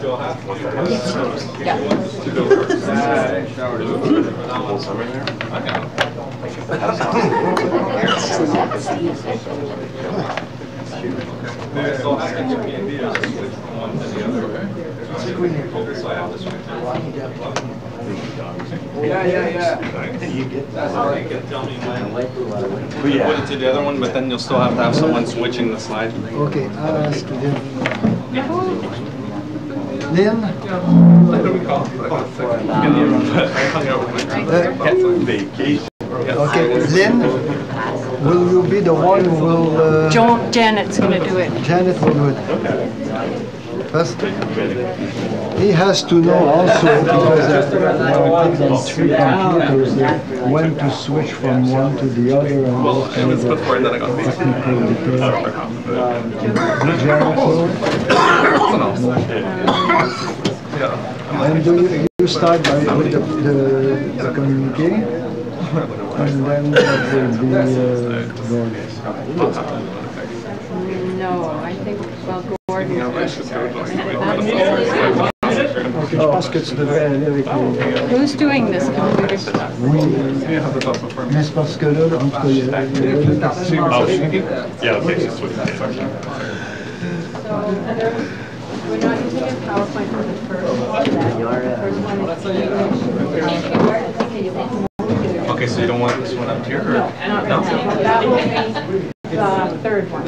Put it to the other one, but then you'll still have to have someone switching the slide. Okay, ask Lynn. Lynn? Okay, Lynn, will you be the one who will... Janet's going to do it. Janet will do it. First, he has to know also, because there are things on 3 computers, when to switch from one to the other, and those kind of technical details. Janet will? And do you start by with the communique, and then that will be No, I think, well, Gordon. Je pense que tu devrais aller avec les... Who's doing this computer stuff? Oui, mais c'est parce que là, en tout cas, il y a deux personnes. Yeah, okay, so switch. We're not using a PowerPoint for the first one. Okay, so you don't want this one up here? Or? No, not really. That will be the third one.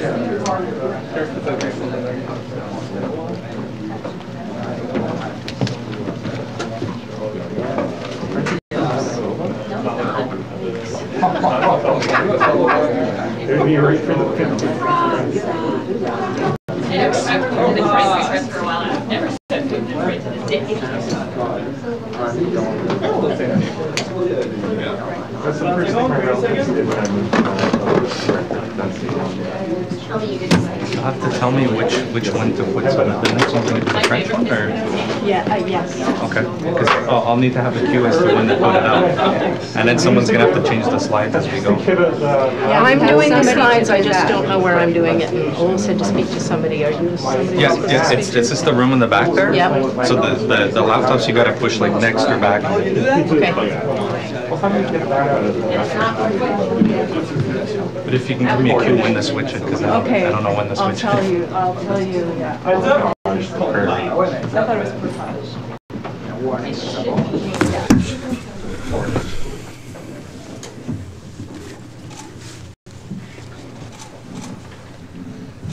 You'll have to tell me which one to put. So the next one's going to be the French one, or? Yeah, yes. Okay, because I'll need to have a cue as to when to put it out, and then someone's going to have to change the slides as we go. Yeah, I'm doing the slides, I just don't know where I'm doing it. And Ola said to speak to somebody. Are you somebody? Yeah, it's just the room in the back there. Yep. So the laptops you got to push like next or back. Okay. But if you can give me a cue when to switch it, because I don't know when to switch it. I'll tell you. Yeah. I thought it was portage.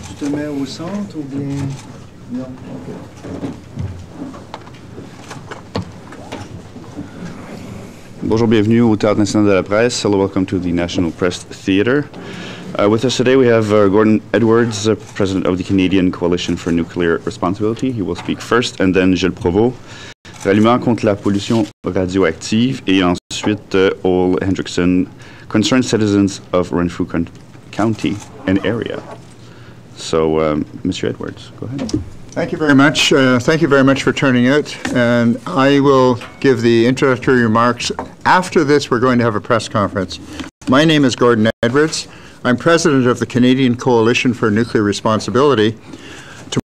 Tu te mets au centre ou bien... Non, ok. Bonjour, bienvenue au Théâtre National de la Presse. Hello, welcome to the National Press Theatre. With us today we have Gordon Edwards, President of the Canadian Coalition for Nuclear Responsibility. He will speak first, and then Gilles Provost, Ralliement contre la pollution radioactive, et ensuite all Hendrickson, concerned citizens of Renfrew County and area. So, Mr. Edwards, go ahead. Thank you very much. Thank you very much for turning out. And I will give the introductory remarks. After this, we're going to have a press conference. My name is Gordon Edwards. I'm president of the Canadian Coalition for Nuclear Responsibility.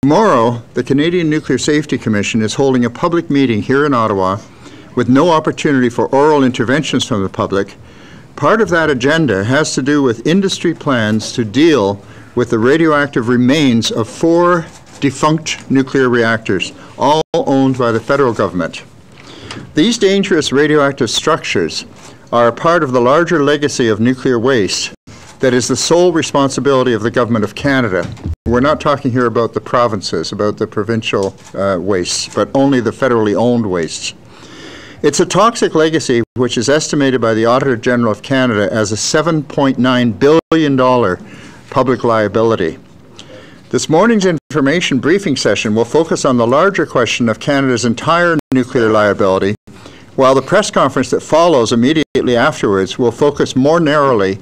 Tomorrow, the Canadian Nuclear Safety Commission is holding a public meeting here in Ottawa with no opportunity for oral interventions from the public. Part of that agenda has to do with industry plans to deal with the radioactive remains of 4 defunct nuclear reactors, all owned by the federal government. These dangerous radioactive structures are a part of the larger legacy of nuclear waste that is the sole responsibility of the Government of Canada. We're not talking here about the provinces, about the provincial wastes, but only the federally owned wastes. It's a toxic legacy which is estimated by the Auditor General of Canada as a $7.9 billion public liability. This morning's information briefing session will focus on the larger question of Canada's entire nuclear liability, while the press conference that follows immediately afterwards will focus more narrowly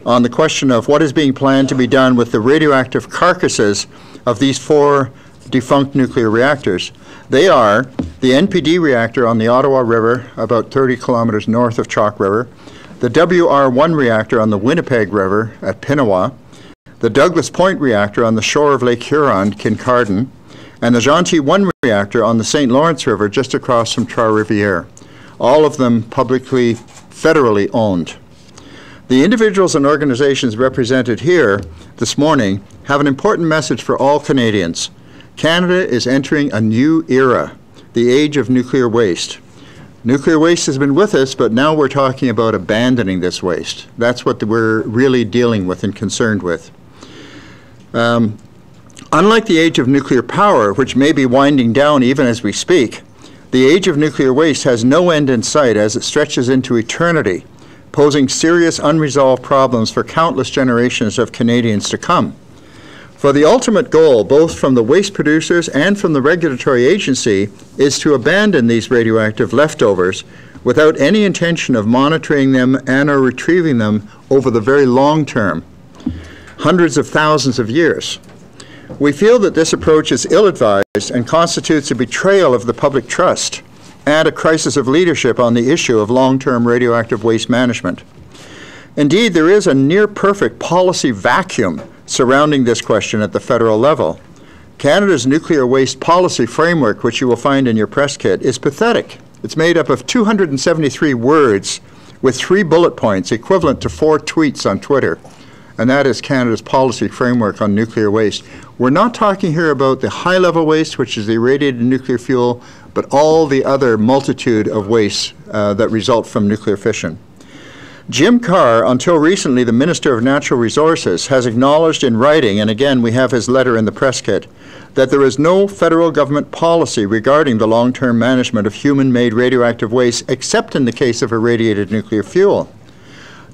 on the question of what is being planned to be done with the radioactive carcasses of these 4 defunct nuclear reactors. They are the NPD reactor on the Ottawa River, about 30 kilometers north of Chalk River, the WR1 reactor on the Winnipeg River at Pinawa, the Douglas Point reactor on the shore of Lake Huron, Kincardine, and the Gentil 1 reactor on the St. Lawrence River just across from Trois-Rivières, all of them publicly, federally owned. The individuals and organizations represented here this morning have an important message for all Canadians. Canada is entering a new era, the age of nuclear waste. Nuclear waste has been with us, but now we're talking about abandoning this waste. That's what we're really dealing with and concerned with. Unlike the age of nuclear power, which may be winding down even as we speak, the age of nuclear waste has no end in sight as it stretches into eternity, posing serious unresolved problems for countless generations of Canadians to come. For the ultimate goal, both from the waste producers and from the regulatory agency, is to abandon these radioactive leftovers without any intention of monitoring them and or retrieving them over the very long term, hundreds of thousands of years. We feel that this approach is ill-advised and constitutes a betrayal of the public trust and a crisis of leadership on the issue of long-term radioactive waste management. Indeed, there is a near-perfect policy vacuum surrounding this question at the federal level. Canada's nuclear waste policy framework, which you will find in your press kit, is pathetic. It's made up of 273 words with 3 bullet points equivalent to 4 tweets on Twitter. And that is Canada's policy framework on nuclear waste. We're not talking here about the high-level waste, which is the irradiated nuclear fuel, but all the other multitude of wastes that result from nuclear fission. Jim Carr, until recently the Minister of Natural Resources, has acknowledged in writing, and again we have his letter in the press kit, that there is no federal government policy regarding the long-term management of human-made radioactive waste except in the case of irradiated nuclear fuel.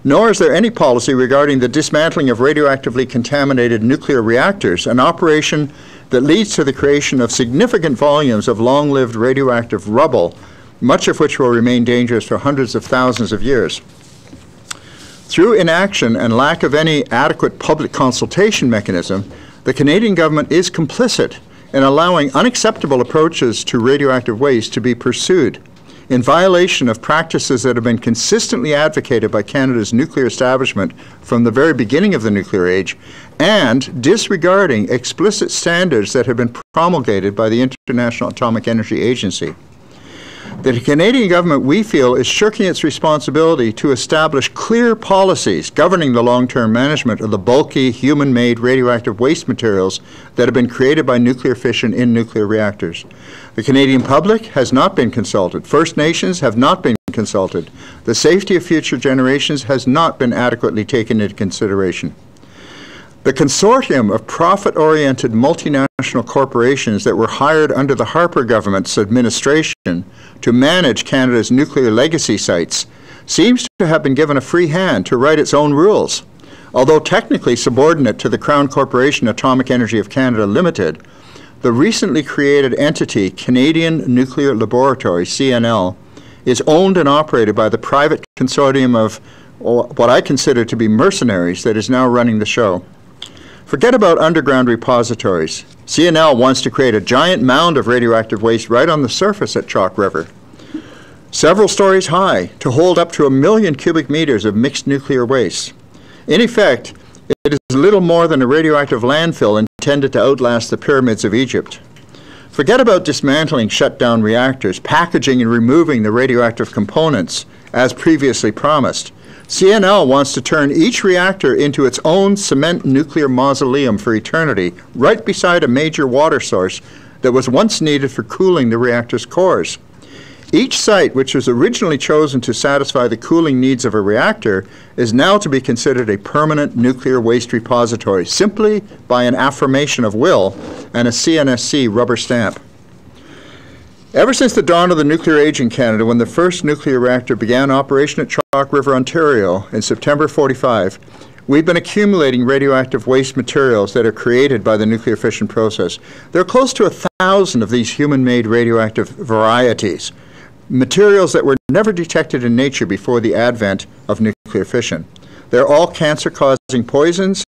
Nor is there any policy regarding the dismantling of radioactively contaminated nuclear reactors, an operation that leads to the creation of significant volumes of long-lived radioactive rubble, much of which will remain dangerous for hundreds of thousands of years. Through inaction and lack of any adequate public consultation mechanism, the Canadian government is complicit in allowing unacceptable approaches to radioactive waste to be pursued, in violation of practices that have been consistently advocated by Canada's nuclear establishment from the very beginning of the nuclear age, and disregarding explicit standards that have been promulgated by the International Atomic Energy Agency. The Canadian government, we feel, is shirking its responsibility to establish clear policies governing the long-term management of the bulky, human-made radioactive waste materials that have been created by nuclear fission in nuclear reactors. The Canadian public has not been consulted. First Nations have not been consulted. The safety of future generations has not been adequately taken into consideration. The consortium of profit-oriented multinational corporations that were hired under the Harper government's administration to manage Canada's nuclear legacy sites seems to have been given a free hand to write its own rules. Although technically subordinate to the Crown Corporation Atomic Energy of Canada Limited, the recently created entity, Canadian Nuclear Laboratory, CNL, is owned and operated by the private consortium of what I consider to be mercenaries that is now running the show. Forget about underground repositories. CNL wants to create a giant mound of radioactive waste right on the surface at Chalk River, several stories high, to hold up to 1 million cubic meters of mixed nuclear waste. In effect, it is little more than a radioactive landfill intended to outlast the pyramids of Egypt. Forget about dismantling shut-down reactors, packaging and removing the radioactive components, as previously promised. CNL wants to turn each reactor into its own cement nuclear mausoleum for eternity, right beside a major water source that was once needed for cooling the reactor's cores. Each site, which was originally chosen to satisfy the cooling needs of a reactor, is now to be considered a permanent nuclear waste repository, simply by an affirmation of will and a CNSC rubber stamp. Ever since the dawn of the nuclear age in Canada, when the first nuclear reactor began operation at Chalk River, Ontario in September 1945, we've been accumulating radioactive waste materials that are created by the nuclear fission process. There are close to 1,000 of these human-made radioactive varieties, materials that were never detected in nature before the advent of nuclear fission. They're all cancer-causing poisons.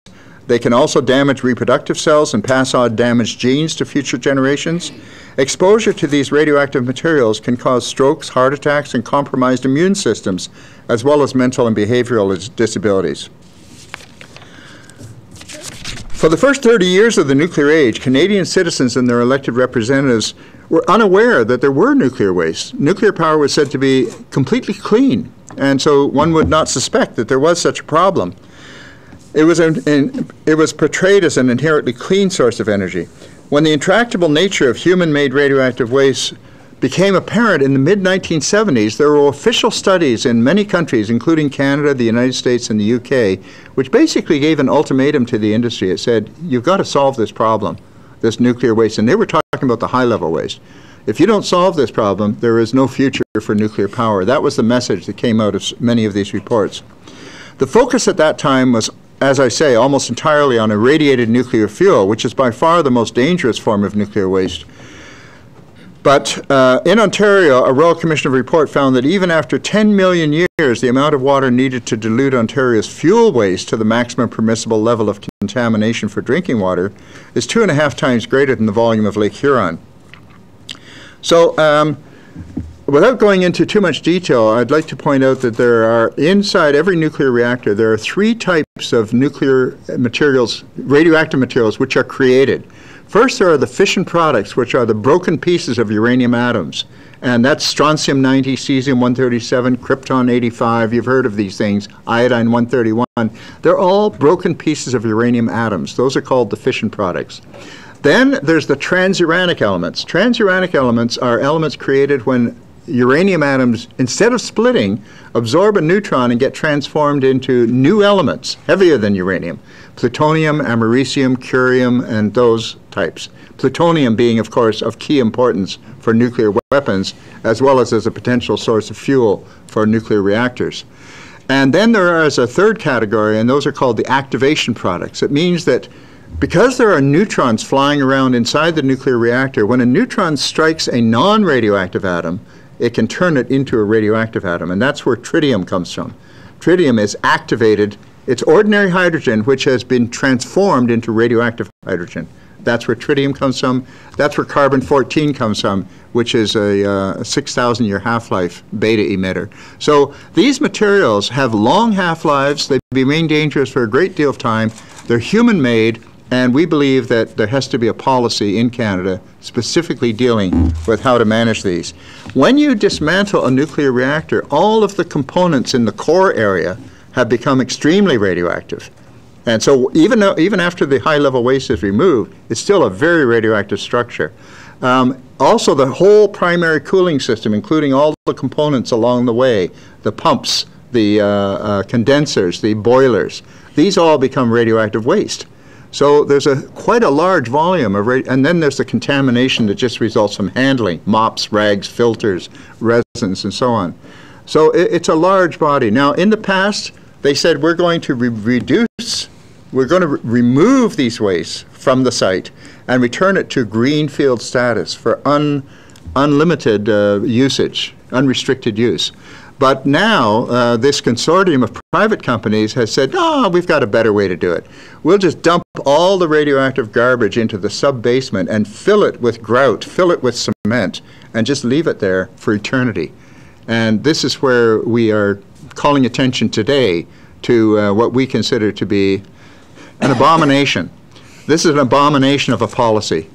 They can also damage reproductive cells and pass on damaged genes to future generations. Exposure to these radioactive materials can cause strokes, heart attacks, and compromised immune systems, as well as mental and behavioral disabilities. For the first 30 years of the nuclear age, Canadian citizens and their elected representatives were unaware that there were nuclear wastes. Nuclear power was said to be completely clean, and so one would not suspect that there was such a problem. It was portrayed as an inherently clean source of energy. When the intractable nature of human-made radioactive waste became apparent in the mid-1970s, there were official studies in many countries, including Canada, the United States, and the UK, which basically gave an ultimatum to the industry. It said, you've got to solve this problem, this nuclear waste. And they were talking about the high-level waste. If you don't solve this problem, there is no future for nuclear power. That was the message that came out of many of these reports. The focus at that time was, as I say, almost entirely on irradiated nuclear fuel, which is by far the most dangerous form of nuclear waste. But in Ontario, a Royal Commission report found that even after 10 million years, the amount of water needed to dilute Ontario's fuel waste to the maximum permissible level of contamination for drinking water is 2.5 times greater than the volume of Lake Huron. So without going into too much detail, I'd like to point out that there are, inside every nuclear reactor, there are 3 types of nuclear materials, radioactive materials, which are created. First, there are the fission products, which are the broken pieces of uranium atoms. And that's strontium-90, cesium-137, krypton-85. You've heard of these things, iodine-131. They're all broken pieces of uranium atoms. Those are called the fission products. Then there's the transuranic elements. Transuranic elements are elements created when uranium atoms, instead of splitting, absorb a neutron and get transformed into new elements, heavier than uranium. Plutonium, americium, curium, and those types. Plutonium being, of course, of key importance for nuclear weapons, as well as a potential source of fuel for nuclear reactors. And then there is a third category, and those are called the activation products. It means that because there are neutrons flying around inside the nuclear reactor, when a neutron strikes a non-radioactive atom, it can turn it into a radioactive atom, and that's where tritium comes from. Tritium is activated. It's ordinary hydrogen which has been transformed into radioactive hydrogen. That's where tritium comes from. That's where carbon-14 comes from, which is a 6,000-year half-life beta emitter. So these materials have long half-lives. They remain dangerous for a great deal of time. They're human-made, and we believe that there has to be a policy in Canada specifically dealing with how to manage these. When you dismantle a nuclear reactor, all of the components in the core area have become extremely radioactive. And so even after the high-level waste is removed, it's still a very radioactive structure. Also, the whole primary cooling system, including all the components along the way, the pumps, the condensers, the boilers, these all become radioactive waste. So there's quite a large volume of, and then there's the contamination that just results from handling, mops, rags, filters, resins, and so on. So it's a large body. Now, in the past, they said we're going to remove these wastes from the site and return it to greenfield status for unlimited usage, unrestricted use. But now this consortium of private companies has said, oh, we've got a better way to do it. We'll just dump all the radioactive garbage into the sub-basement and fill it with grout, fill it with cement, and just leave it there for eternity. And this is where we are calling attention today to what we consider to be an abomination. This is an abomination of a policy.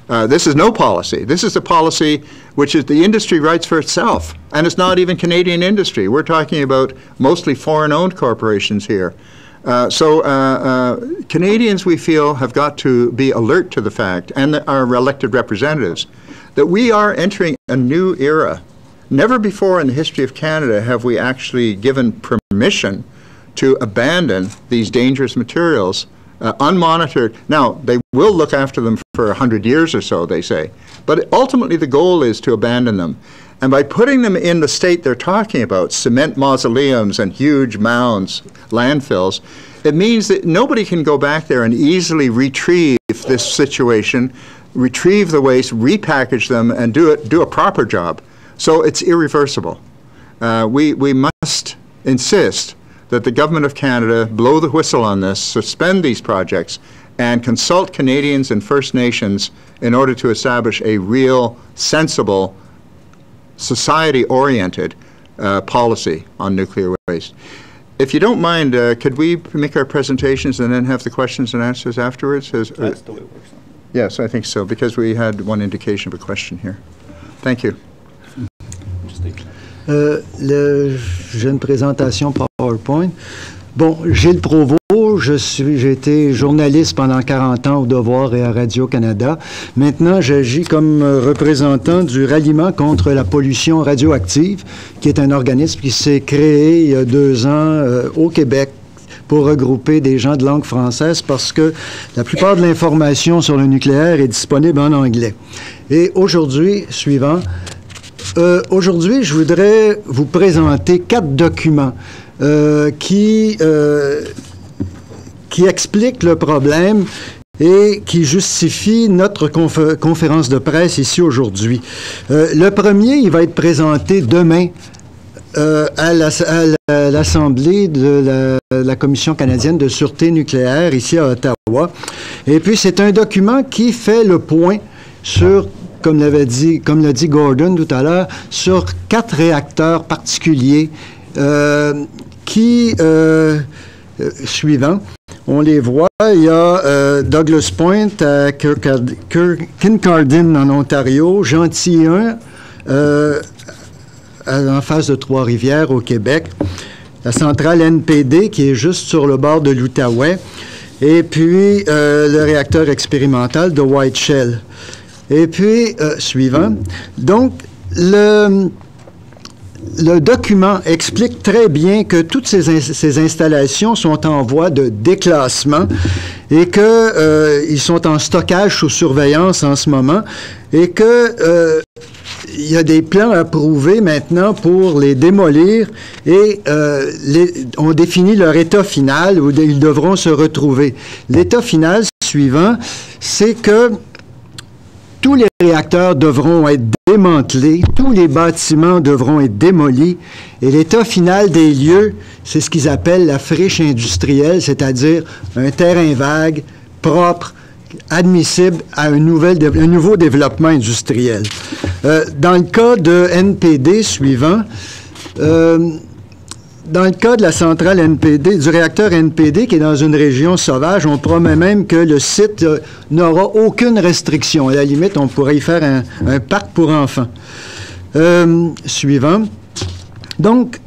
This is no policy. This is a policy which is the industry writes for itself, and it's not even Canadian industry. We're talking about mostly foreign-owned corporations here. Canadians, we feel, have got to be alert to the fact, and our elected representatives, that we are entering a new era. Never before in the history of Canada have we actually given permission to abandon these dangerous materials unmonitored. Now, they will look after them for 100 years or so, they say. But ultimately, the goal is to abandon them. And by putting them in the state they're talking about, cement mausoleums and huge mounds, landfills, it means that nobody can go back there and easily retrieve this situation, retrieve the waste, repackage them, and do a proper job. So it's irreversible. We must insist that the Government of Canada blow the whistle on this, suspend these projects, and consult Canadians and First Nations in order to establish a real, sensible, society-oriented policy on nuclear waste. if you don't mind, could we make our presentations and then have the questions and answers afterwards? That's the way it works. Yes, I think so, because we had one indication of a question here. Thank you. J'ai une présentation PowerPoint. Bon, Gilles Provost, j'ai été journaliste pendant 40 ans au Devoir et à Radio-Canada. Maintenant, j'agis comme représentant du Ralliement contre la pollution radioactive, qui est un organisme qui s'est créé il y a 2 ans au Québec pour regrouper des gens de langue française parce que la plupart de l'information sur le nucléaire est disponible en anglais. Et aujourd'hui, aujourd'hui, je voudrais vous présenter 4 documents qui expliquent le problème et qui justifient notre conférence de presse ici aujourd'hui. Le premier, il va être présenté demain à l'Assemblée de la Commission canadienne de sûreté nucléaire ici à Ottawa. Et puis, c'est un document qui fait le point sur, comme l'a dit Gordon tout à l'heure, sur 4 réacteurs particuliers suivants. On les voit. Il y a Douglas Point à Kincardine en Ontario, Gentilly 1 en face de Trois-Rivières au Québec, la centrale NPD qui est juste sur le bord de l'Outaouais, et puis le réacteur expérimental de White Shell. Et puis, suivant. Donc, le document explique très bien que toutes ces installations sont en voie de déclassement et qu'ils sont en stockage sous surveillance en ce moment et que il y a des plans approuvés maintenant pour les démolir et on définit leur état final où ils devront se retrouver. L'état final suivant, c'est que tous les réacteurs devront être démantelés, tous les bâtiments devront être démolis et l'état final des lieux, c'est ce qu'ils appellent la friche industrielle, c'est-à-dire un terrain vague, propre, admissible à un nouveau développement industriel. Dans le cas de NPD suivant, dans le cas de la centrale NPD, du réacteur NPD qui est dans une région sauvage, on promet même que le site n'aura aucune restriction. À la limite, on pourrait y faire un parc pour enfants. Suivant. Donc,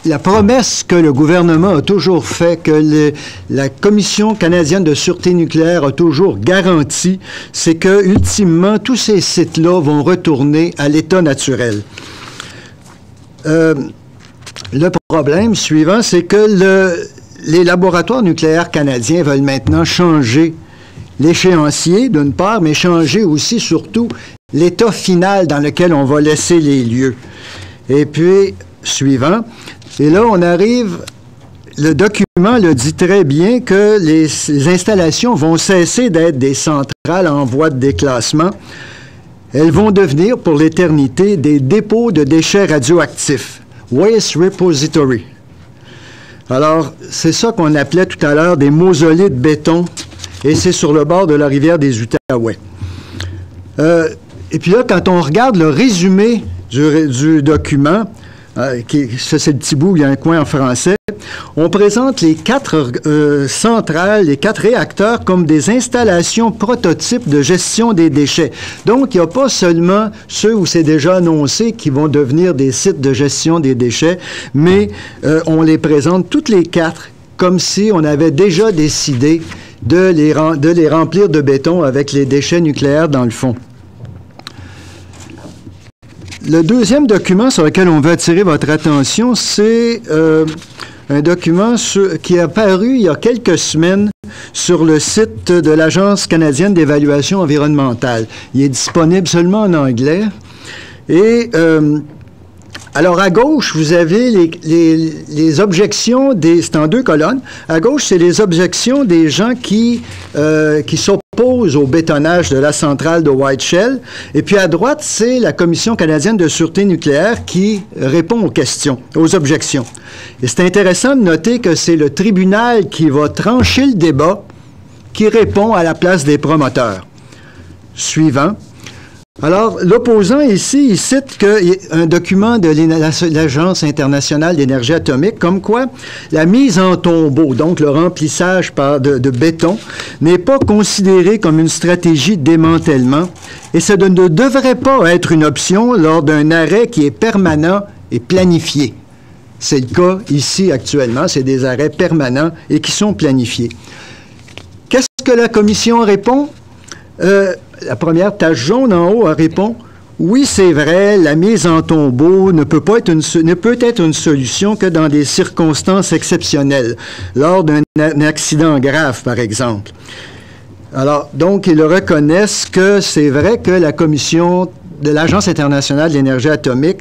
la promesse que le gouvernement a toujours faite, que la Commission canadienne de sûreté nucléaire a toujours garanti, c'est que, ultimement, tous ces sites-là vont retourner à l'état naturel. Le problème suivant, c'est que les laboratoires nucléaires canadiens veulent maintenant changer l'échéancier, d'une part, mais changer aussi, surtout, l'état final dans lequel on va laisser les lieux. Et puis, suivant, et là, on arrive, le document le dit très bien que les installations vont cesser d'être des centrales en voie de déclassement. Elles vont devenir, pour l'éternité, des dépôts de déchets radioactifs. Waste Repository. Alors, c'est ça qu'on appelait tout à l'heure des mausolées de béton, et c'est sur le bord de la rivière des Outaouais. Et puis là, quand on regarde le résumé du document, ça c'est le petit bout, il y a un coin en français, on présente les 4 centrales, les 4 réacteurs comme des installations prototypes de gestion des déchets. Donc, il n'y a pas seulement ceux où c'est déjà annoncé qui vont devenir des sites de gestion des déchets, mais on les présente toutes les 4 comme si on avait déjà décidé de les remplir de béton avec les déchets nucléaires dans le fond. Le deuxième document sur lequel on veut attirer votre attention, c'est un document qui est apparu il y a quelques semaines sur le site de l'Agence canadienne d'évaluation environnementale. Il est disponible seulement en anglais. Et alors, à gauche, vous avez les objections c'est en 2 colonnes. À gauche, c'est les objections des gens qui s'opposent au bétonnage de la centrale de White Shell. Et puis à droite, c'est la Commission canadienne de sûreté nucléaire qui répond aux questions, aux objections. Et c'est intéressant de noter que c'est le tribunal qui va trancher le débat qui répond à la place des promoteurs. Suivant. Alors, l'opposant ici, il cite un document de l'Agence internationale d'énergie atomique, comme quoi la mise en tombeau, donc le remplissage de béton, n'est pas considéré comme une stratégie de démantèlement et ça ne devrait pas être une option lors d'un arrêt qui est permanent et planifié. C'est le cas ici actuellement, c'est des arrêts permanents et qui sont planifiés. Qu'est-ce que la Commission répond? La première tache jaune en haut répond « Oui, c'est vrai, la mise en tombeau ne peut être une solution que dans des circonstances exceptionnelles, lors d'un accident grave, par exemple. » Alors, donc, ils reconnaissent que c'est vrai que la Commission de l'Agence internationale de l'énergie atomique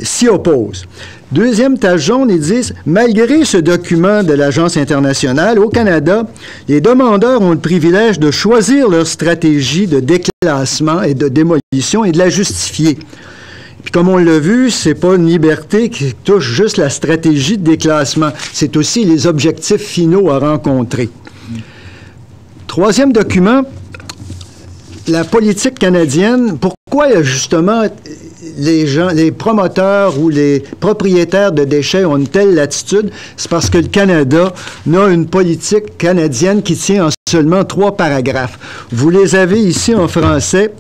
s'y oppose. Deuxième tache jaune, ils disent « Malgré ce document de l'Agence internationale, au Canada, les demandeurs ont le privilège de choisir leur stratégie de déclassement et de démolition et de la justifier. » Puis comme on l'a vu, c'est pas une liberté qui touche juste la stratégie de déclassement, c'est aussi les objectifs finaux à rencontrer. Troisième document, la politique canadienne, pourquoi justement les promoteurs ou les propriétaires de déchets ont une telle latitude? C'est parce que le Canada a une politique canadienne qui tient en seulement 3 paragraphes. Vous les avez ici en français.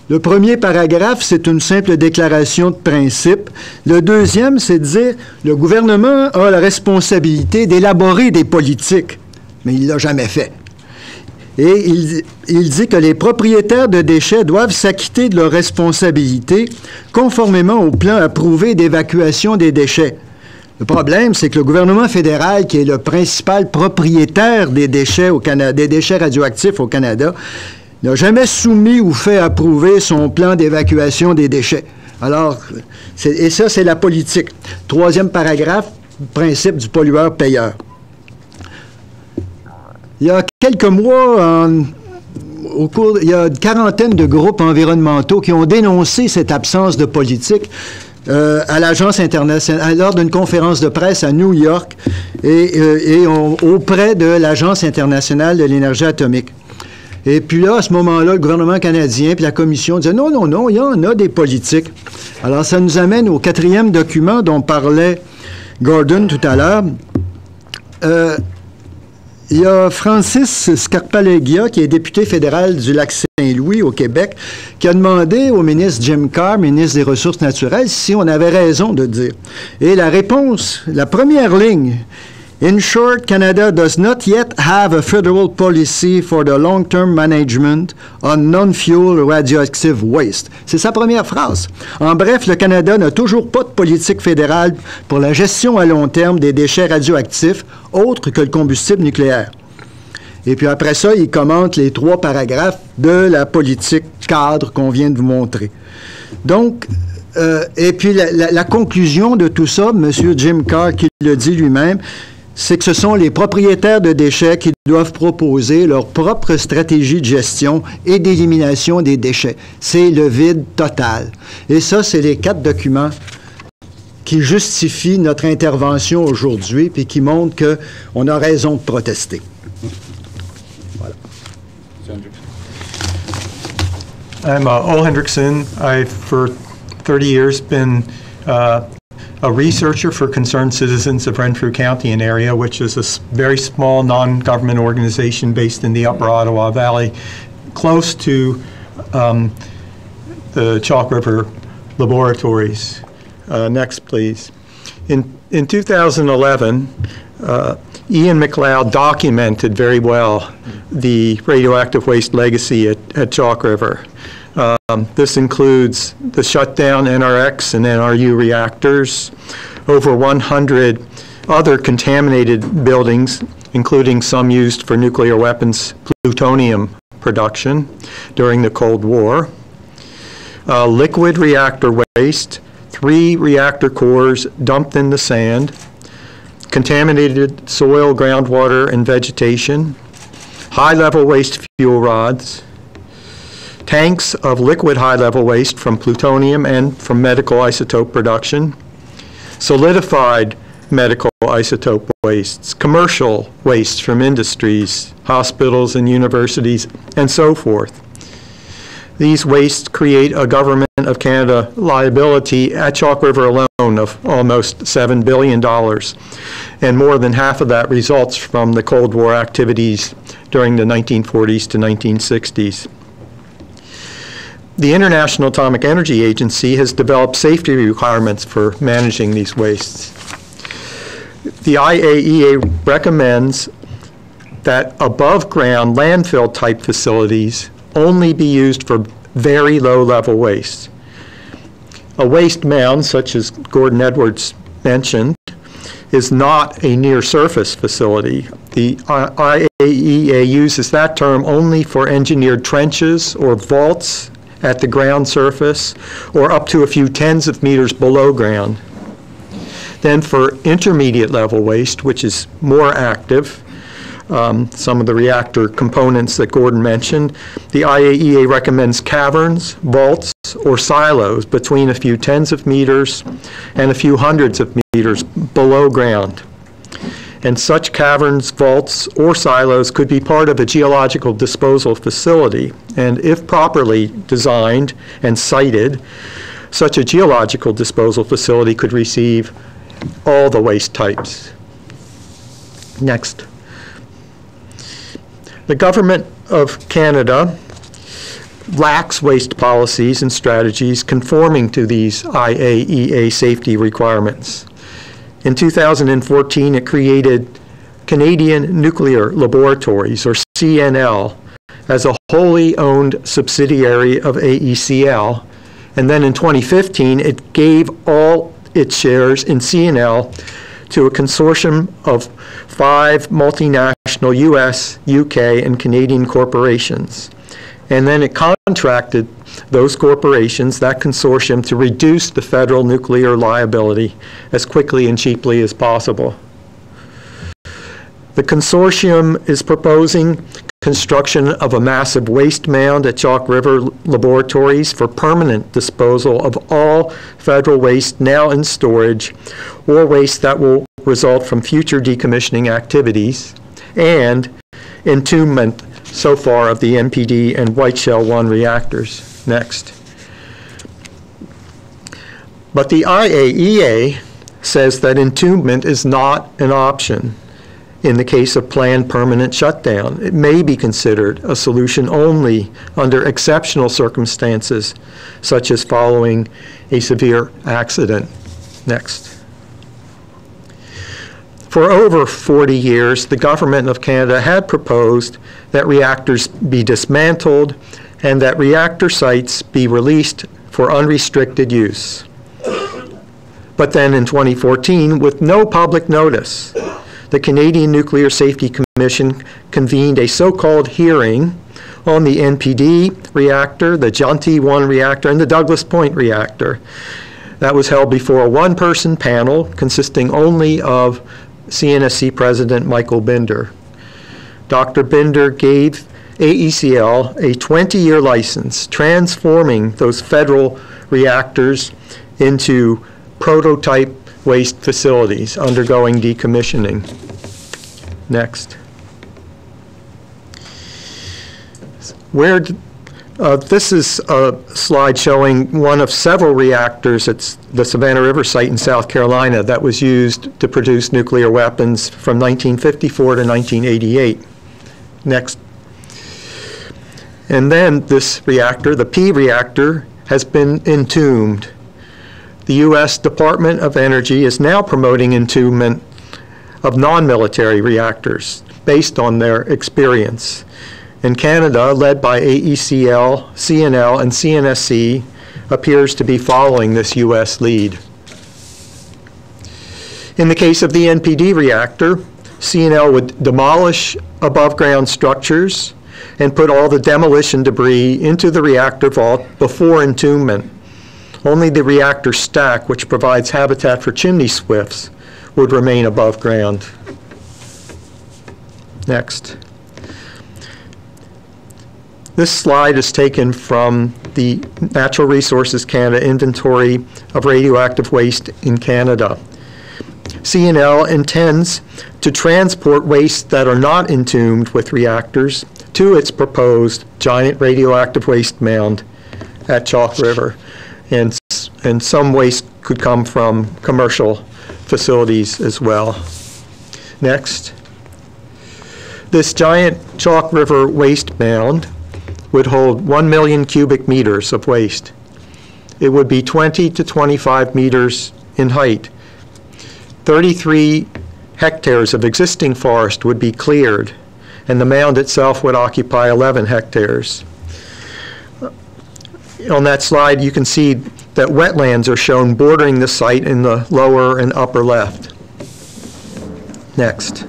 Le premier paragraphe, c'est une simple déclaration de principe. Le deuxième, c'est de dire le gouvernement a la responsabilité d'élaborer des politiques, mais il ne l'a jamais fait. Et il dit que les propriétaires de déchets doivent s'acquitter de leurs responsabilités conformément au plan approuvé d'évacuation des déchets. Le problème, c'est que le gouvernement fédéral, qui est le principal propriétaire des déchets des déchets radioactifs au Canada, n'a jamais soumis ou fait approuver son plan d'évacuation des déchets. Alors, et ça, c'est la politique. Troisième paragraphe, principe du pollueur-payeur. Il y a quelques mois, il y a une quarantaine de groupes environnementaux qui ont dénoncé cette absence de politique à l'Agence internationale, lors d'une conférence de presse à New York et auprès de l'Agence internationale de l'énergie atomique. Et puis là, à ce moment-là, le gouvernement canadien puis la Commission disaient non, non, non, il y en a des politiques. Alors, ça nous amène au 4e document dont parlait Gordon tout à l'heure. Il y a Francis Scarpaleggia, qui est député fédéral du Lac-Saint-Louis au Québec, qui a demandé au ministre Jim Carr, ministre des Ressources naturelles, si on avait raison de dire. Et la réponse, la première ligne, « In short, Canada does not yet have a federal policy for the long-term management on non-fuel radioactive waste. » C'est sa première phrase. En bref, le Canada n'a toujours pas de politique fédérale pour la gestion à long terme des déchets radioactifs autres que le combustible nucléaire. Et puis après ça, il commente les 3 paragraphes de la politique cadre qu'on vient de vous montrer. Donc, et puis la conclusion de tout ça, M. Jim Carr qui le dit lui-même, c'est que ce sont les propriétaires de déchets qui doivent proposer leur propre stratégie de gestion et d'élimination des déchets. C'est le vide total. Et ça, c'est les 4 documents qui justifient notre intervention aujourd'hui puis qui montrent qu'on a raison de protester. Voilà. I'm Hendrickson. I've, for 30 years, been a researcher for Concerned Citizens of Renfrew County and area, which is a very small non-government organization based in the Upper Ottawa Valley, close to the Chalk River laboratories. Next, please. In 2011, Ian McLeod documented very well the radioactive waste legacy at Chalk River. This includes the shutdown NRX and NRU reactors, over 100 other contaminated buildings, including some used for nuclear weapons plutonium production during the Cold War, liquid reactor waste, 3 reactor cores dumped in the sand, contaminated soil, groundwater, and vegetation, high-level waste fuel rods, tanks of liquid high-level waste from plutonium and from medical isotope production, solidified medical isotope wastes, commercial wastes from industries, hospitals and universities, and so forth. These wastes create a Government of Canada liability at Chalk River alone of almost $7 billion. And more than half of that results from the Cold War activities during the 1940s to 1960s. The International Atomic Energy Agency has developed safety requirements for managing these wastes. The IAEA recommends that above-ground landfill-type facilities only be used for very low-level waste. A waste mound, such as Gordon Edwards mentioned, is not a near-surface facility. The IAEA uses that term only for engineered trenches or vaults at the ground surface or up to a few tens of meters below ground. Then for intermediate level waste, which is more active, some of the reactor components that Gordon mentioned, the IAEA recommends caverns, vaults, or silos between a few tens of meters and a few hundreds of meters below ground. And such caverns, vaults, or silos could be part of a geological disposal facility. And if properly designed and sited, such a geological disposal facility could receive all the waste types. Next. The Government of Canada lacks waste policies and strategies conforming to these IAEA safety requirements. In 2014, it created Canadian Nuclear Laboratories, or CNL, as a wholly owned subsidiary of AECL. And then in 2015, it gave all its shares in CNL to a consortium of 5 multinational US, UK, and Canadian corporations. And then it contracted those corporations, that consortium, to reduce the federal nuclear liability as quickly and cheaply as possible. The consortium is proposing construction of a massive waste mound at Chalk River Laboratories for permanent disposal of all federal waste now in storage or waste that will result from future decommissioning activities, and entombment so far of the MPD and White Shell 1 reactors. Next. But the IAEA says that entombment is not an option in the case of planned permanent shutdown. It may be considered a solution only under exceptional circumstances, such as following a severe accident. Next. For over 40 years, the Government of Canada had proposed that reactors be dismantled and that reactor sites be released for unrestricted use. But then in 2014, with no public notice, the Canadian Nuclear Safety Commission convened a so-called hearing on the NPD reactor, the Gentil 1 reactor, and the Douglas Point reactor. That was held before a one-person panel consisting only of CNSC President Michael Binder. Dr. Binder gave AECL a 20-year license, transforming those federal reactors into prototype waste facilities undergoing decommissioning. Next. This is a slide showing one of several reactors at the Savannah River site in South Carolina that was used to produce nuclear weapons from 1954 to 1988. Next. And then this reactor, the P reactor, has been entombed. The U.S. Department of Energy is now promoting entombment of non-military reactors based on their experience. And Canada, led by AECL, CNL, and CNSC, appears to be following this U.S. lead. In the case of the NPD reactor, CNL would demolish above-ground structures and put all the demolition debris into the reactor vault before entombment. Only the reactor stack, which provides habitat for chimney swifts, would remain above ground. Next. This slide is taken from the Natural Resources Canada inventory of radioactive waste in Canada. CNL intends to transport waste that are not entombed with reactors to to its proposed giant radioactive waste mound at Chalk River. And some waste could come from commercial facilities as well. Next. This giant Chalk River waste mound would hold 1 million cubic meters of waste. It would be 20 to 25 meters in height. 33 hectares of existing forest would be cleared, and the mound itself would occupy 11 hectares. On that slide, you can see that wetlands are shown bordering the site in the lower and upper left. Next.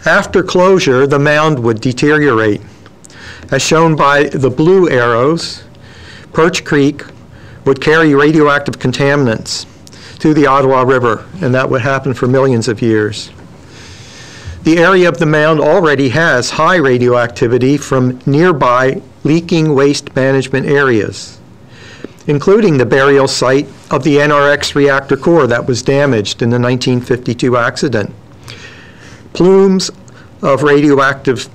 After closure, the mound would deteriorate. As shown by the blue arrows, Perch Creek would carry radioactive contaminants to the Ottawa River, and that would happen for millions of years. The area of the mound already has high radioactivity from nearby leaking waste management areas, including the burial site of the NRX reactor core that was damaged in the 1952 accident. Plumes of radioactive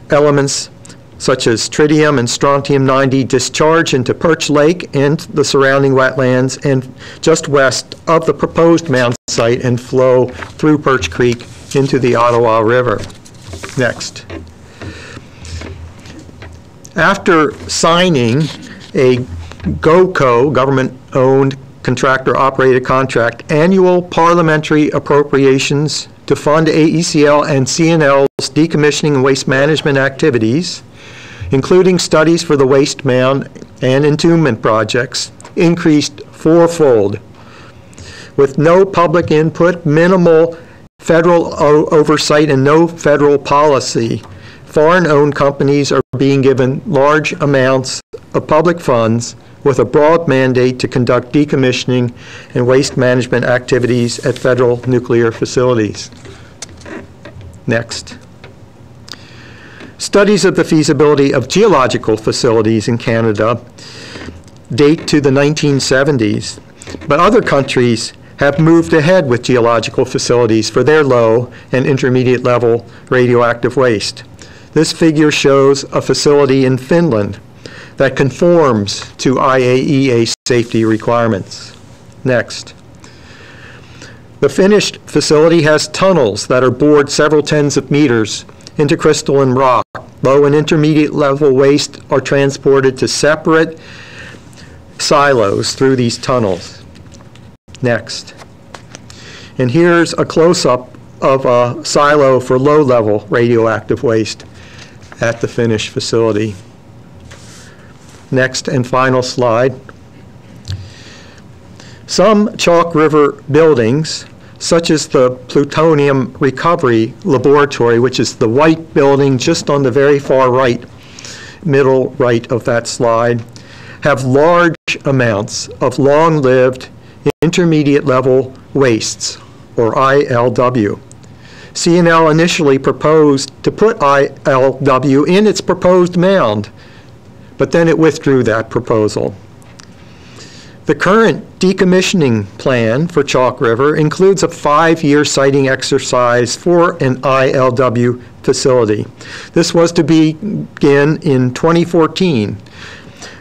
elements such as tritium and strontium-90 discharge into Perch Lake and the surrounding wetlands and just west of the proposed mound site and flow through Perch Creek into the Ottawa River. Next. After signing a GOCO, government-owned contractor-operated contract, annual parliamentary appropriations to fund AECL and CNL's decommissioning and waste management activities, including studies for the waste mound and entombment projects, increased fourfold. With no public input, minimal federal oversight, and no federal policy, foreign-owned companies are being given large amounts of public funds with a broad mandate to conduct decommissioning and waste management activities at federal nuclear facilities. Next. Studies of the feasibility of geological facilities in Canada date to the 1970s, but other countries have moved ahead with geological facilities for their low and intermediate level radioactive waste. This figure shows a facility in Finland that conforms to IAEA safety requirements. Next. The finished facility has tunnels that are bored several tens of meters into crystalline rock. Low and intermediate level waste are transported to separate silos through these tunnels. Next. And here's a close-up of a silo for low-level radioactive waste at the finished facility. Next and final slide. Some Chalk River buildings, such as the Plutonium Recovery Laboratory, which is the white building just on the very far right, middle right of that slide, have large amounts of long-lived intermediate level wastes, or ILW. CNL initially proposed to put ILW in its proposed mound, but then it withdrew that proposal. The current decommissioning plan for Chalk River includes a 5-year siting exercise for an ILW facility. This was to begin in 2014,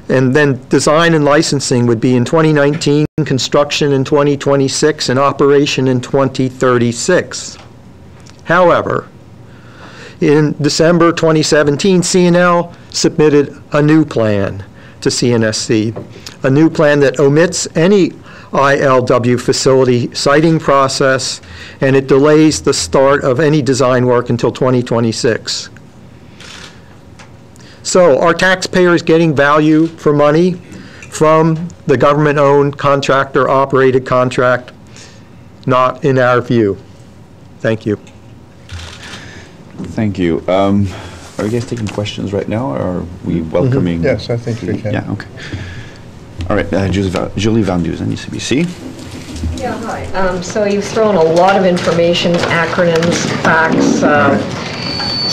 and then design and licensing would be in 2019, construction in 2026, and operation in 2036. However, in December 2017, CNL submitted a new plan to CNSC, a new plan that omits any ILW facility siting process, and it delays the start of any design work until 2026. So are taxpayers getting value for money from the government-owned contractor-operated contract? Not in our view. Thank you. Thank you. Are you guys taking questions right now, or are we welcoming? Yes, I think we can. Yeah, okay. All right, Julie Van Dusen, UCBC. Yeah, hi. So you've thrown a lot of information, acronyms, facts.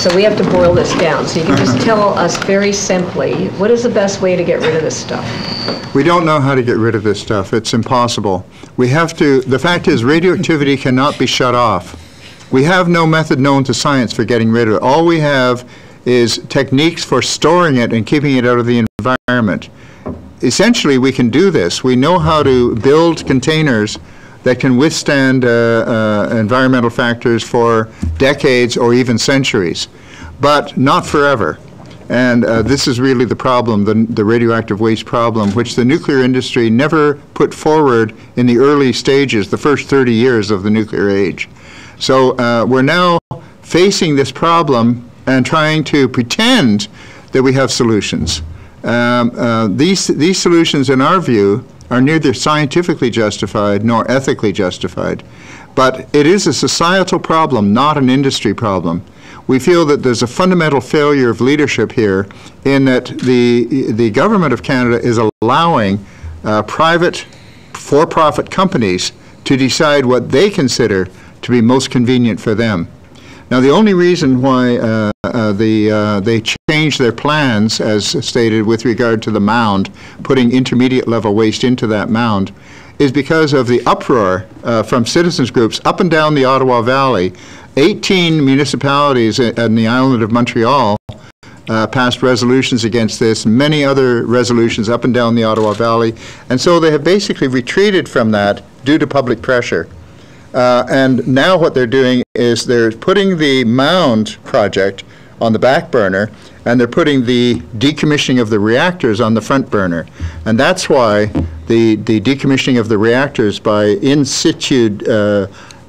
So we have to boil this down. So you can just tell us very simply, what is the best way to get rid of this stuff? We don't know how to get rid of this stuff. It's impossible. We have to, the fact is radioactivity cannot be shut off. We have no method known to science for getting rid of it. All we have is techniques for storing it and keeping it out of the environment. Essentially, we can do this. We know how to build containers that can withstand environmental factors for decades or even centuries, but not forever. And this is really the problem, the radioactive waste problem, which the nuclear industry never put forward in the early stages, the first 30 years of the nuclear age. So we're now facing this problem and trying to pretend that we have solutions. These solutions, in our view, are neither scientifically justified nor ethically justified. But it is a societal problem, not an industry problem. We feel that there's a fundamental failure of leadership here in that the government of Canada is allowing private for-profit companies to decide what they consider to be most convenient for them. Now, the only reason why they changed their plans, as stated, with regard to the mound, putting intermediate level waste into that mound, is because of the uproar from citizens groups up and down the Ottawa Valley. 18 municipalities in the island of Montreal passed resolutions against this, many other resolutions up and down the Ottawa Valley, and so they have basically retreated from that due to public pressure. And now what they're doing is they're putting the mound project on the back burner, and they're putting the decommissioning of the reactors on the front burner. And that's why the decommissioning of the reactors by in situ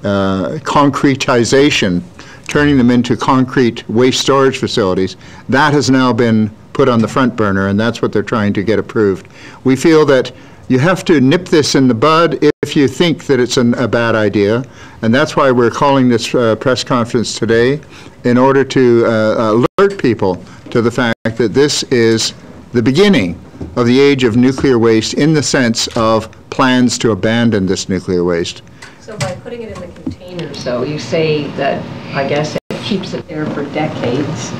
concretization, turning them into concrete waste storage facilities, that has now been put on the front burner, and that's what they're trying to get approved. We feel that you have to nip this in the bud if you think that it's a bad idea, and that's why we're calling this press conference today, in order to alert people to the fact that this is the beginning of the age of nuclear waste in the sense of plans to abandon this nuclear waste. So by putting it in the containers, though, you say that, I guess, it keeps it there for decades,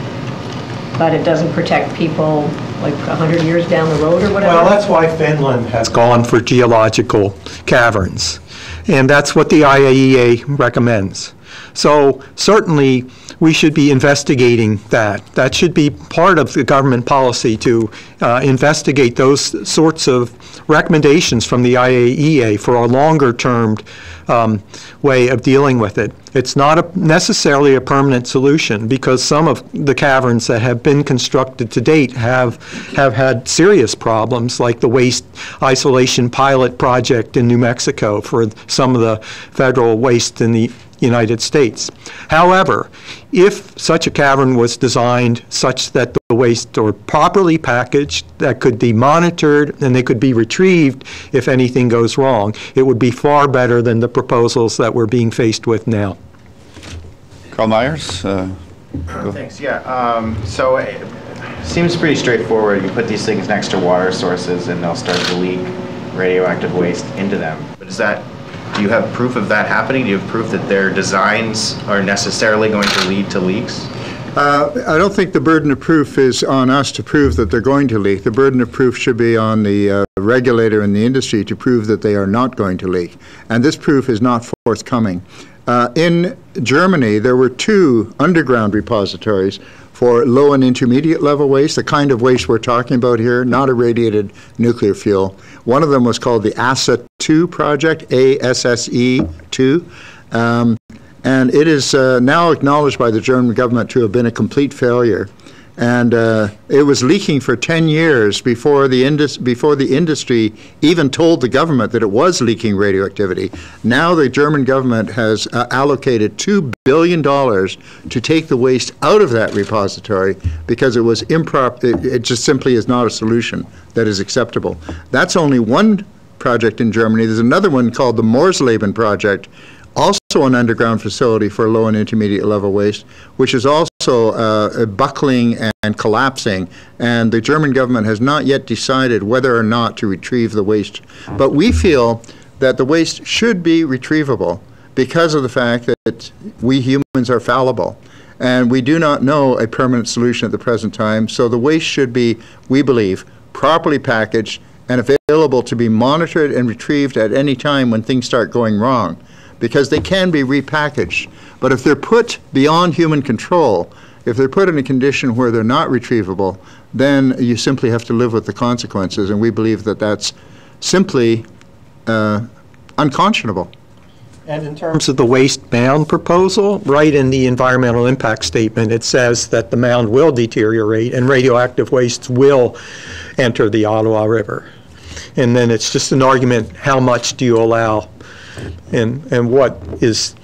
but it doesn't protect people like 100 years down the road or whatever? Well, that's why Finland has gone for geological caverns, and that's what the IAEA recommends. So certainly we should be investigating that. That should be part of the government policy to investigate those sorts of recommendations from the IAEA for a longer-term way of dealing with it. It's not necessarily a permanent solution, because some of the caverns that have been constructed to date have had serious problems, like the waste isolation pilot project in New Mexico for some of the federal waste in the United States. However, if such a cavern was designed such that the waste are properly packaged, that could be monitored, and they could be retrieved if anything goes wrong, it would be far better than the proposals that we're being faced with now. Carl Myers? Thanks. Yeah. So it seems pretty straightforward. You put these things next to water sources and they'll start to leak radioactive waste into them. But do you have proof of that happening? Do you have proof that their designs are necessarily going to lead to leaks? I don't think the burden of proof is on us to prove that they're going to leak. The burden of proof should be on the regulator in the industry to prove that they are not going to leak. And this proof is not forthcoming. In Germany, there were 2 underground repositories for low and intermediate level waste, the kind of waste we're talking about here, not irradiated nuclear fuel. One of them was called the ASSE-2 project, ASSE-2. And it is now acknowledged by the German government to have been a complete failure. And it was leaking for 10 years before the industry even told the government that it was leaking radioactivity. Now the German government has allocated $2 billion to take the waste out of that repository because it was improper. It just simply is not a solution that is acceptable. That's only one project in Germany. There's another one called the Morsleben project, also an underground facility for low and intermediate level waste, which is also buckling and collapsing, and the German government has not yet decided whether or not to retrieve the waste. But we feel that the waste should be retrievable because of the fact that we humans are fallible, and we do not know a permanent solution at the present time. So the waste should be, we believe, properly packaged and available to be monitored and retrieved at any time when things start going wrong. because they can be repackaged. But if they're put beyond human control, if they're put in a condition where they're not retrievable, then you simply have to live with the consequences, and we believe that that's simply unconscionable. And in terms of the waste mound proposal, right in the environmental impact statement, it says that the mound will deteriorate and radioactive wastes will enter the Ottawa River. And then it's just an argument, how much do you allow and what is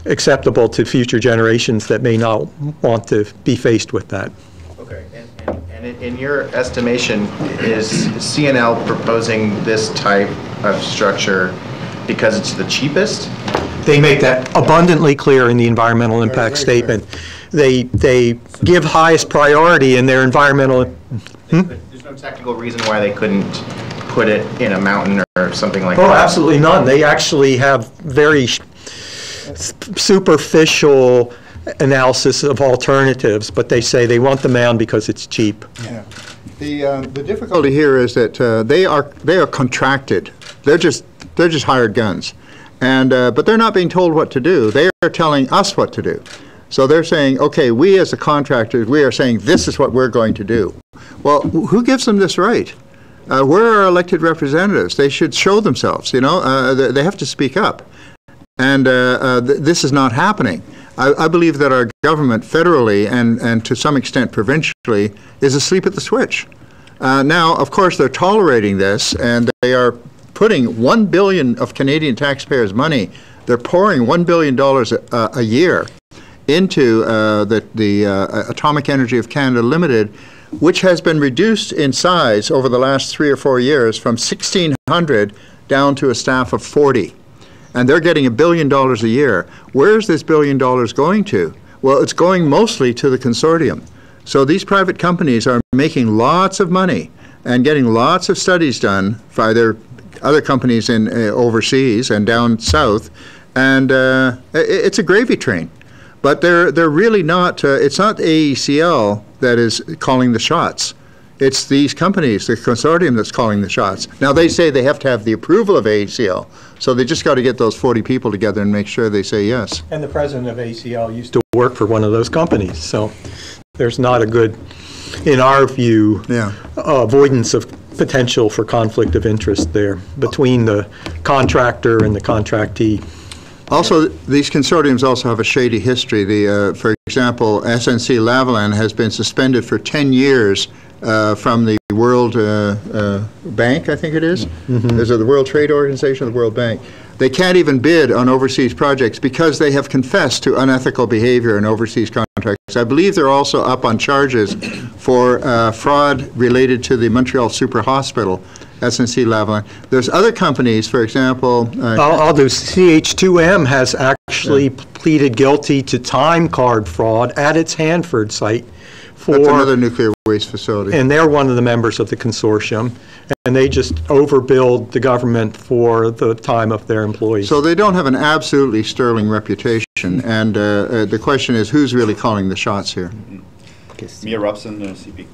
acceptable to future generations that may not want to be faced with that. Okay, and in your estimation, is CNL proposing this type of structure because it's the cheapest? They make that abundantly clear in the environmental impact statement. They give highest priority in their environmental. There's no technical reason why they couldn't put it in a mountain or something like that? Oh, absolutely none. They actually have very superficial analysis of alternatives, but they say they want the mound because it's cheap. Yeah. The difficulty here is that they are contracted. They're just hired guns, and but they're not being told what to do. They are telling us what to do. So they're saying, okay, we as a contractor, we are saying this is what we're going to do. Well, who gives them this right? We're our elected representatives. They should show themselves. You know, they have to speak up, and this is not happening. I believe that our government, federally and to some extent provincially, is asleep at the switch. Now, of course, they're tolerating this, and they are putting $1 billion of Canadian taxpayers' money. They're pouring $1 billion a year into the Atomic Energy of Canada Limited, which has been reduced in size over the last 3 or 4 years from 1,600 down to a staff of 40. And they're getting $1 billion a year. Where is this $1 billion going to? Well, it's going mostly to the consortium. So these private companies are making lots of money and getting lots of studies done by their other companies in overseas and down south, and it's a gravy train. But they're really not. It's not AECL that is calling the shots. It's these companies, the consortium, that's calling the shots. Now, they say they have to have the approval of AECL, so they just got to get those 40 people together and make sure they say yes. And the president of AECL used to work for one of those companies, so there's not a good, in our view, avoidance of potential for conflict of interest there between the contractor and the contractee. Also, these consortiums also have a shady history. For example, SNC-Lavalin has been suspended for 10 years from the World Bank, I think it is. Mm-hmm. Is it the World Trade Organization or the World Bank? They can't even bid on overseas projects because they have confessed to unethical behavior in overseas contracts. I believe they're also up on charges for fraud related to the Montreal Super Hospital, SNC-Lavalin. There's other companies, for example... I'll do. CH2M has actually pleaded guilty to time card fraud at its Hanford site. That's another nuclear waste facility. And they're one of the members of the consortium, and they just overbilled the government for the time of their employees. So they don't have an absolutely sterling reputation, and the question is, who's really calling the shots here? Mia Robson, CP.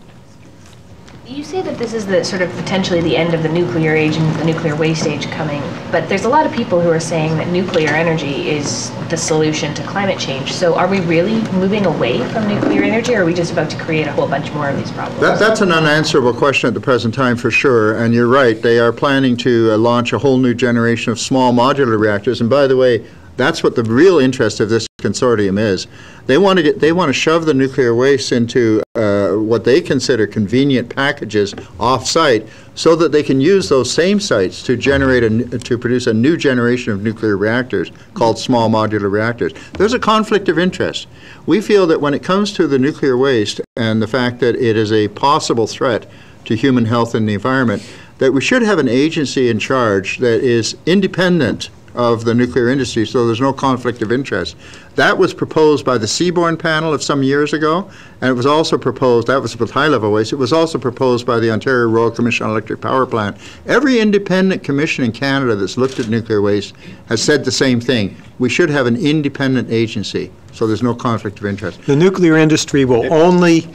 You say that this is the sort of potentially the end of the nuclear age and the nuclear waste age coming, but there's a lot of people who are saying that nuclear energy is the solution to climate change. So are we really moving away from nuclear energy, or are we just about to create a whole bunch more of these problems? That's an unanswerable question at the present time for sure, and you're right. They are planning to launch a whole new generation of small modular reactors, and by the way, that's what the real interest of this consortium is. They want to shove the nuclear waste into what they consider convenient packages off-site, so that they can use those same sites to produce a new generation of nuclear reactors called small modular reactors. There's a conflict of interest. We feel that when it comes to the nuclear waste and the fact that it is a possible threat to human health and the environment, that we should have an agency in charge that is independent of the nuclear industry, so there's no conflict of interest. That was proposed by the Seaborne panel of some years ago, and it was also proposed, that was with high-level waste, it was also proposed by the Ontario Royal Commission on Electric Power Plant. Every independent commission in Canada that's looked at nuclear waste has said the same thing. We should have an independent agency, so there's no conflict of interest. The nuclear industry will only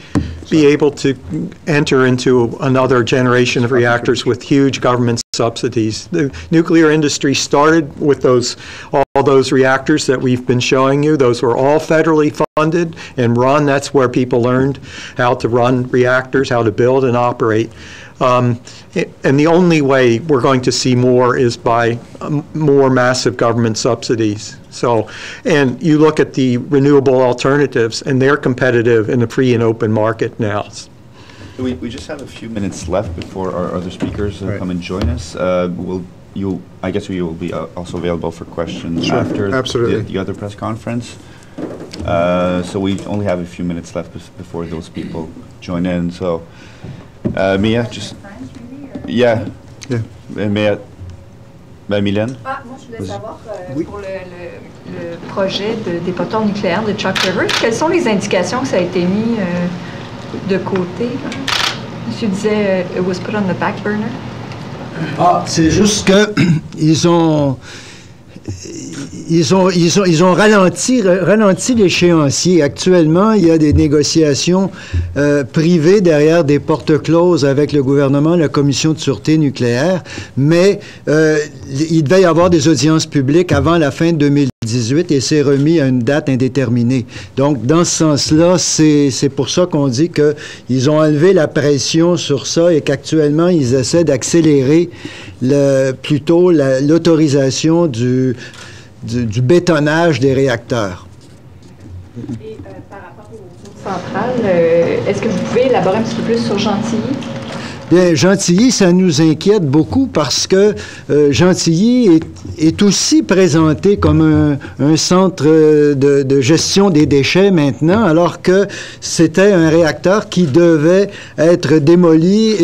be able to enter into another generation of reactors with huge government subsidies. The nuclear industry started with all those reactors that we've been showing you. Those were all federally funded and run. That's where people learned how to run reactors, how to build and operate. And the only way we're going to see more is by more massive government subsidies. So, and you look at the renewable alternatives, and they're competitive in a free and open market now. We just have a few minutes left before our other speakers come and join us. I guess we will be also available for questions after the other press conference. So we only have a few minutes left before those people join in. So, Mia, just Mia, Mylène. Moi, je voulais savoir pour le projet de dépotoir nucléaire de Chalk River, quelles sont les indications que ça a été mis de côté? Monsieur disait it was put on the back burner. Ah, c'est juste que ils ont ralenti l'échéancier. Actuellement, il y a des négociations privées derrière des portes closes avec le gouvernement, la Commission de sûreté nucléaire, mais il devait y avoir des audiences publiques avant la fin de 2018 et c'est remis à une date indéterminée. Donc, dans ce sens-là, c'est pour ça qu'on dit qu'ils ont enlevé la pression sur ça et qu'actuellement, ils essaient d'accélérer plutôt l'autorisation du bétonnage des réacteurs. Et par rapport aux centrales, est-ce que vous pouvez élaborer un petit peu plus sur Gentilly? Bien, Gentilly, ça nous inquiète beaucoup parce que Gentilly est aussi présenté comme un centre de gestion des déchets maintenant, alors que c'était un réacteur qui devait être démoli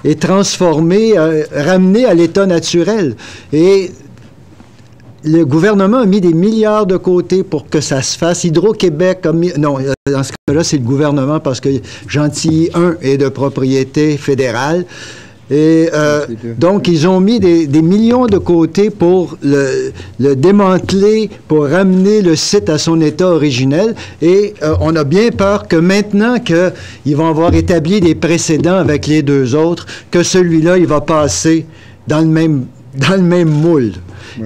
et transformé, ramené à l'état naturel. Et le gouvernement a mis des milliards de côté pour que ça se fasse. Hydro-Québec a mis... Non, dans ce cas-là, c'est le gouvernement parce que Gentilly 1 est de propriété fédérale. Et donc, ils ont mis des millions de côté pour le démanteler, pour ramener le site à son état originel. Et on a bien peur que maintenant qu'ils vont avoir établi des précédents avec les deux autres, que celui-là, il va passer dans le même moule.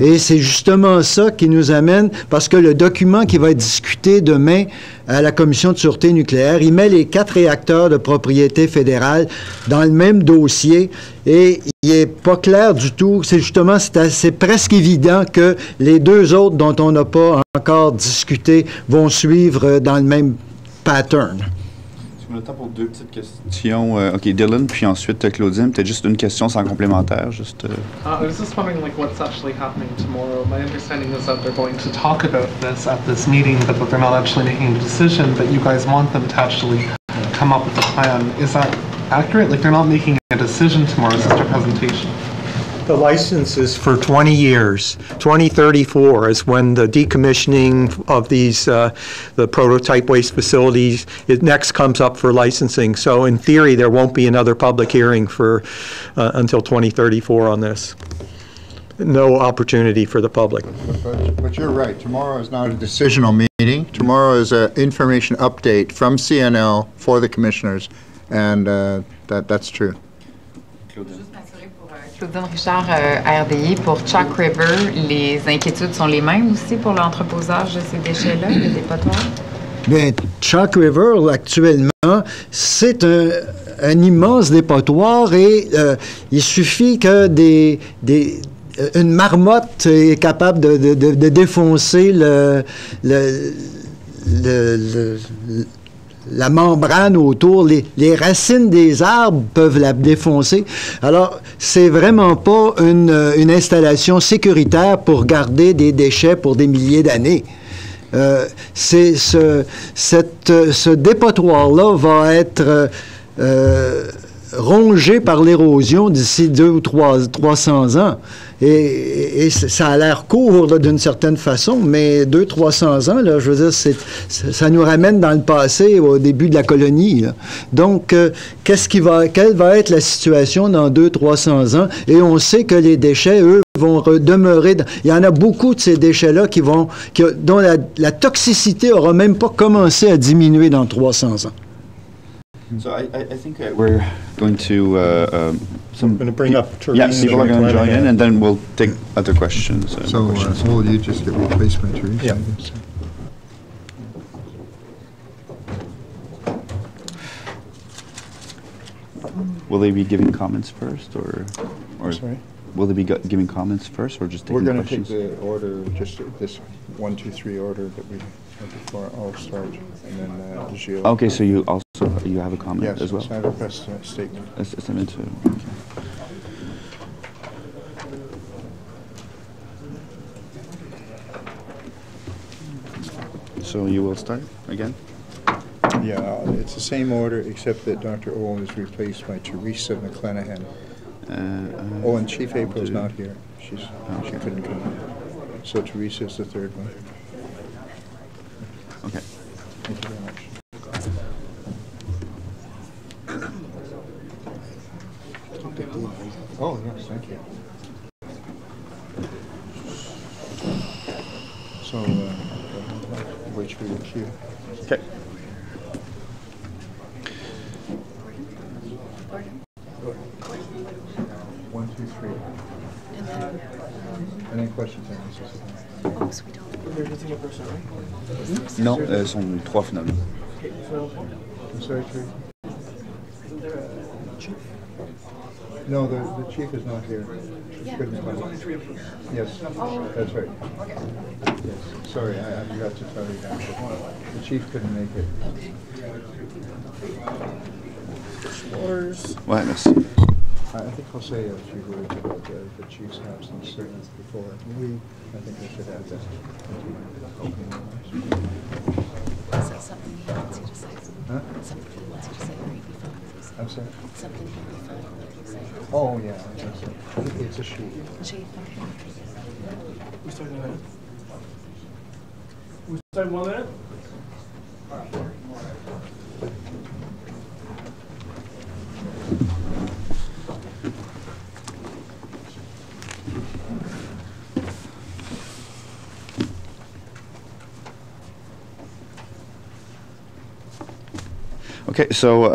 Et c'est justement ça qui nous amène, parce que le document qui va être discuté demain à la Commission de sûreté nucléaire, il met les 4 réacteurs de propriété fédérale dans le même dossier et il n'est pas clair du tout. C'est justement, c'est presque évident que les deux autres dont on n'a pas encore discuté vont suivre dans le même pattern. On a le temps pour 2 petites questions. OK, Dylan, puis ensuite Claudine. Peut-être juste une question sans complémentaire. Juste, I was just wondering, like, what's actually happening tomorrow. My understanding is that they're going to talk about this at this meeting, but that they're not actually making a decision, but you guys want them to actually come up with a plan. Is that accurate? Like, they're not making a decision tomorrow, it's just a presentation. The license is for 20 years. 2034 is when the decommissioning of these, the prototype waste facilities, it next comes up for licensing. So in theory, there won't be another public hearing for until 2034 on this. No opportunity for the public. But you're right. Tomorrow is not a decisional meeting. Tomorrow is an information update from CNL for the commissioners, and that's true. Claudine Richard, RDI. Pour Chalk River, les inquiétudes sont les mêmes aussi pour l'entreposage de ces déchets-là, le dépotoir? Bien, Chalk River, actuellement, c'est un immense dépotoir et il suffit que une marmotte est capable de défoncer la membrane autour, les racines des arbres peuvent la défoncer. Alors, c'est vraiment pas une installation sécuritaire pour garder des déchets pour des milliers d'années. Ce dépotoir-là va être rongé par l'érosion d'ici 200 ou 300 ans. Et ça a l'air court d'une certaine façon, mais 200-300 ans, là, je veux dire, ça nous ramène dans le passé, au début de la colonie. Là. Donc, quelle va être la situation dans 200-300 ans? Et on sait que les déchets, eux, vont demeurer. Il y en a beaucoup de ces déchets-là dont la toxicité n'aura même pas commencé à diminuer dans 300 ans. So I think we're going to I'm going to bring up Theresa. Yeah, people are going to join in, and then we'll take other questions. So, will you just get replaced by Theresa? Yeah. I guess? Will they be giving comments first, or Sorry? will they be giving comments first, or just taking We're going to questions? take the order, just this 1, 2, 3 order that we had before. I'll start, and then Gilles. Okay, so you have a comment Yes, as well. Senator Press statement. A minute. So you will start again? Yeah, it's the same order, except that Dr. Owen is replaced by Theresa McClenaghan. And Chief April's not here. She couldn't come. So Theresa is the third one. Okay. Thank you very much. Oh, yes, thank you. So, wait for your cue. Okay. One, two, three. And then questions and answers. Non, elles sont 3 finalement. I'm sorry, Teresa? No, the chief is not here. She couldn't come. Yes, that's right. Yes. Sorry, I forgot to tell you that. The chief couldn't make it. Ouais, merci. I think I'll say a few words about the chief's absence before. I think we should add that. Something he wants you to say. Huh? Something he wants you to say, or he'd be fine with you saying. I'm sorry? Something he'd be fine with you saying. Oh, yeah. I think so. It's a she. She, okay. We start in a minute. We start in 1 minute? Okay, so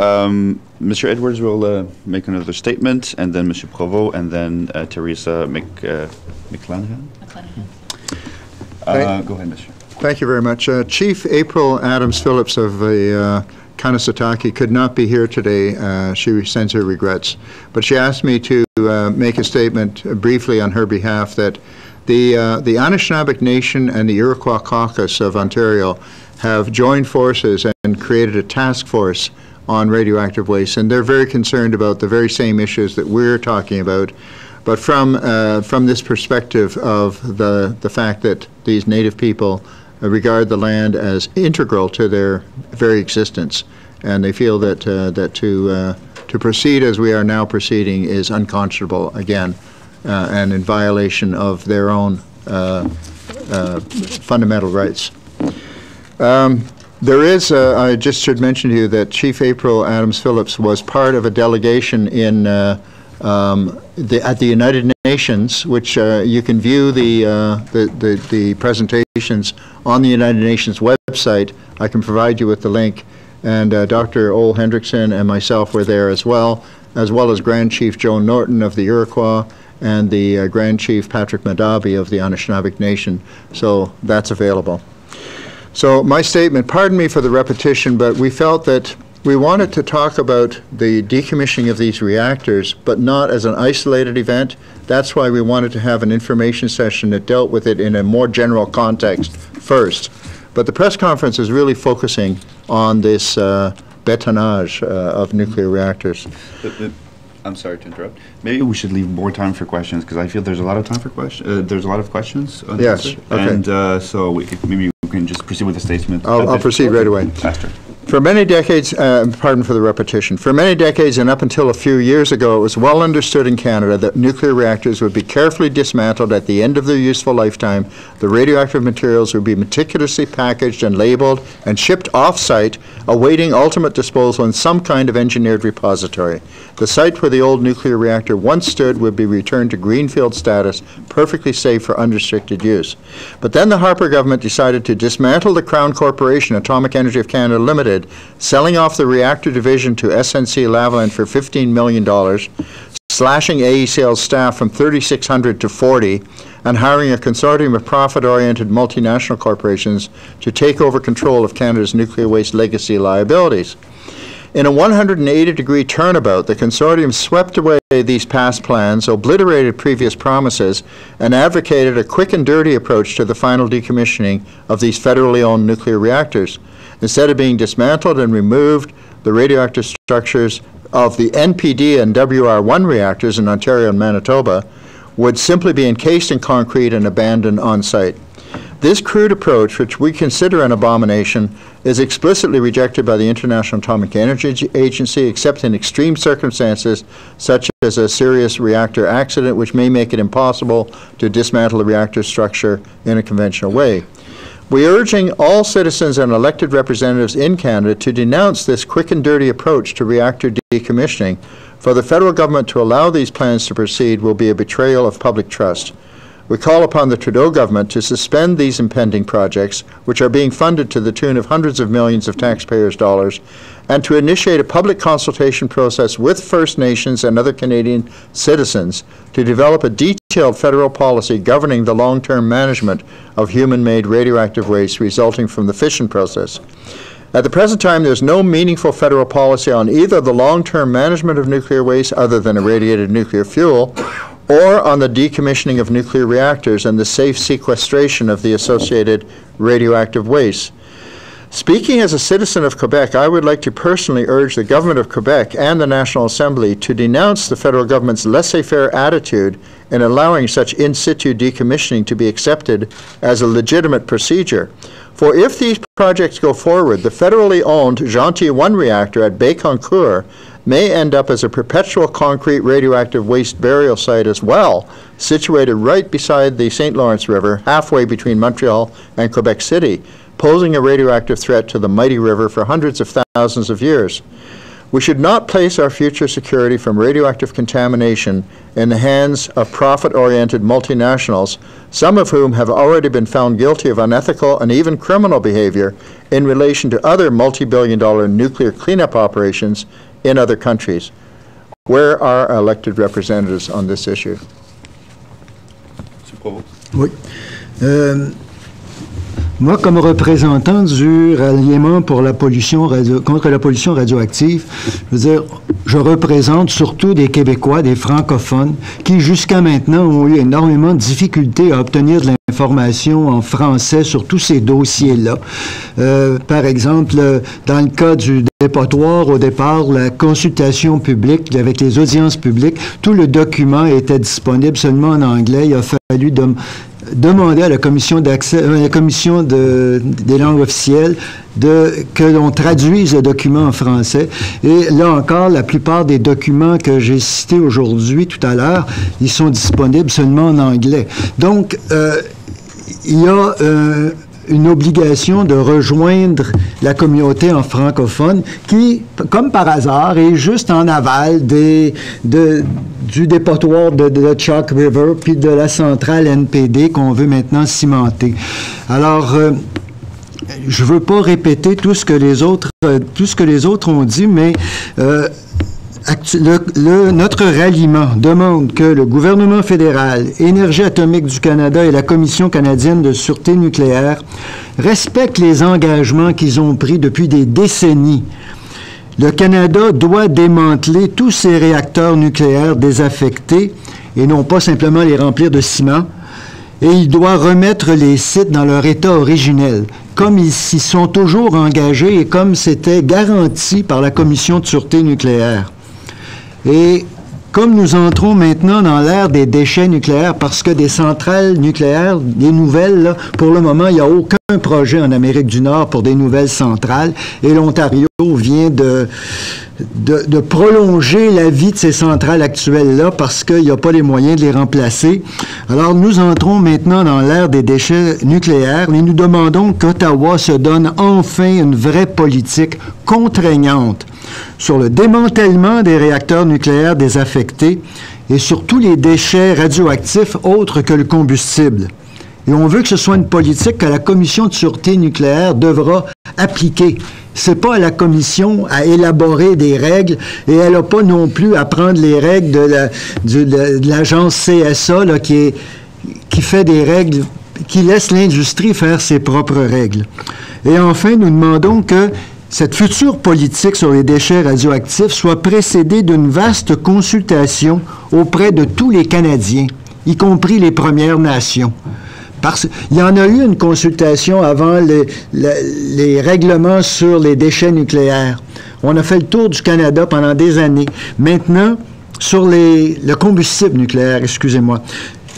Mr. Edwards will make another statement, and then Mr. Provost, and then Theresa McClenaghan. Go ahead, Mr. Thank you very much. Chief April Adams Phillips of the Kanesatake could not be here today. She sends her regrets. But she asked me to make a statement briefly on her behalf that the Anishinaabe Nation and the Iroquois Caucus of Ontario have joined forces and created a task force on radioactive waste, and they're very concerned about the very same issues that we're talking about, but from this perspective of the fact that these Native people regard the land as integral to their very existence, and they feel that to proceed as we are now proceeding is unconscionable again, and in violation of their own fundamental rights. There is, I just should mention to you that Chief April Adams Phillips was part of a delegation in at the United Nations, which you can view the presentations on the United Nations website. I can provide you with the link. And Dr. Ole Hendrickson and myself were there as well as Grand Chief Joan Norton of the Iroquois and the Grand Chief Patrick Madabi of the Anishinaabe Nation. So that's available. So my statement, pardon me for the repetition, but we felt that we wanted to talk about the decommissioning of these reactors, but not as an isolated event. That's why we wanted to have an information session that dealt with it in a more general context first. But the press conference is really focusing on this bétonnage of nuclear reactors. I'm sorry to interrupt. Maybe we should leave more time for questions, because I feel there's a lot of time for questions. There's a lot of questions. Yes. Okay. And so maybe we can just proceed with the statement. I'll proceed right away. Faster. For many decades, pardon for the repetition, for many decades and up until a few years ago, it was well understood in Canada that nuclear reactors would be carefully dismantled at the end of their useful lifetime. The radioactive materials would be meticulously packaged and labeled and shipped off-site, awaiting ultimate disposal in some kind of engineered repository. The site where the old nuclear reactor once stood would be returned to greenfield status, perfectly safe for unrestricted use. But then the Harper government decided to dismantle the Crown Corporation, Atomic Energy of Canada Limited, recommended selling off the reactor division to SNC-Lavalin for $15 million, slashing AECL's staff from 3,600 to 40, and hiring a consortium of profit-oriented multinational corporations to take over control of Canada's nuclear waste legacy liabilities. In a 180-degree turnabout, the consortium swept away these past plans, obliterated previous promises, and advocated a quick and dirty approach to the final decommissioning of these federally owned nuclear reactors. Instead of being dismantled and removed, the radioactive structures of the NPD and WR1 reactors in Ontario and Manitoba would simply be encased in concrete and abandoned on site. This crude approach, which we consider an abomination, is explicitly rejected by the International Atomic Energy Agency, except in extreme circumstances, such as a serious reactor accident, which may make it impossible to dismantle the reactor structure in a conventional way. We are urging all citizens and elected representatives in Canada to denounce this quick and dirty approach to reactor decommissioning. For the federal government to allow these plans to proceed will be a betrayal of public trust. We call upon the Trudeau government to suspend these impending projects, which are being funded to the tune of hundreds of millions of taxpayers' dollars, and to initiate a public consultation process with First Nations and other Canadian citizens to develop a detailed federal policy governing the long-term management of human-made radioactive waste resulting from the fission process. At the present time, there's no meaningful federal policy on either the long-term management of nuclear waste other than irradiated nuclear fuel, or on the decommissioning of nuclear reactors and the safe sequestration of the associated radioactive waste. Speaking as a citizen of Quebec, I would like to personally urge the government of Quebec and the National Assembly to denounce the federal government's laissez-faire attitude in allowing such in situ decommissioning to be accepted as a legitimate procedure. For if these projects go forward, the federally owned Gentil 1 reactor at Baie-Concours may end up as a perpetual concrete radioactive waste burial site as well, situated right beside the St. Lawrence River, halfway between Montreal and Quebec City, posing a radioactive threat to the mighty river for hundreds of thousands of years. We should not place our future security from radioactive contamination in the hands of profit-oriented multinationals, some of whom have already been found guilty of unethical and even criminal behavior in relation to other multi-billion-dollar nuclear cleanup operations in other countries. Where are our elected representatives on this issue? Oui. Moi, comme représentant du Ralliement pour la pollution contre la pollution radioactive, je veux dire, je représente surtout des Québécois, des francophones, qui jusqu'à maintenant ont eu énormément de difficultés à obtenir de l'information en français sur tous ces dossiers-là. Par exemple, dans le cas du dépotoir, au départ, la consultation publique avec les audiences publiques, tout le document était disponible seulement en anglais. Il a fallu demander à la commission d'accès, la commission des langues officielles que l'on traduise le document en français. Et là encore, la plupart des documents que j'ai cités aujourd'hui, tout à l'heure, ils sont disponibles seulement en anglais. Donc, il y a une obligation de rejoindre la communauté en francophone qui, comme par hasard, est juste en aval du dépotoir de Chalk River puis de la centrale NPD qu'on veut maintenant cimenter. Alors, je ne veux pas répéter tout ce que les autres ont dit, mais notre ralliement demande que le gouvernement fédéral, Énergie atomique du Canada et la Commission canadienne de sûreté nucléaire respectent les engagements qu'ils ont pris depuis des décennies. Le Canada doit démanteler tous ces réacteurs nucléaires désaffectés et non pas simplement les remplir de ciment. Et il doit remettre les sites dans leur état originel, comme ils s'y sont toujours engagés et comme c'était garanti par la Commission de sûreté nucléaire. Et comme nous entrons maintenant dans l'ère des déchets nucléaires, parce que des centrales nucléaires, des nouvelles, là, pour le moment, il n'y a aucun projet en Amérique du Nord pour des nouvelles centrales, et l'Ontario vient de prolonger la vie de ces centrales actuelles-là parce qu'il n'y a pas les moyens de les remplacer. Alors, nous entrons maintenant dans l'ère des déchets nucléaires et nous demandons qu'Ottawa se donne enfin une vraie politique contraignante sur le démantèlement des réacteurs nucléaires désaffectés et sur tous les déchets radioactifs autres que le combustible. Et on veut que ce soit une politique que la Commission de sûreté nucléaire devra appliquer. C'est pas à la Commission à élaborer des règles et elle n'a pas non plus à prendre les règles de l'agence CSA là, qui fait des règles, qui laisse l'industrie faire ses propres règles. Et enfin, nous demandons que cette future politique sur les déchets radioactifs soit précédée d'une vaste consultation auprès de tous les Canadiens, y compris les Premières Nations. Il y en a eu une consultation avant les règlements sur les déchets nucléaires. On a fait le tour du Canada pendant des années. Maintenant, sur le combustible nucléaire, excusez-moi.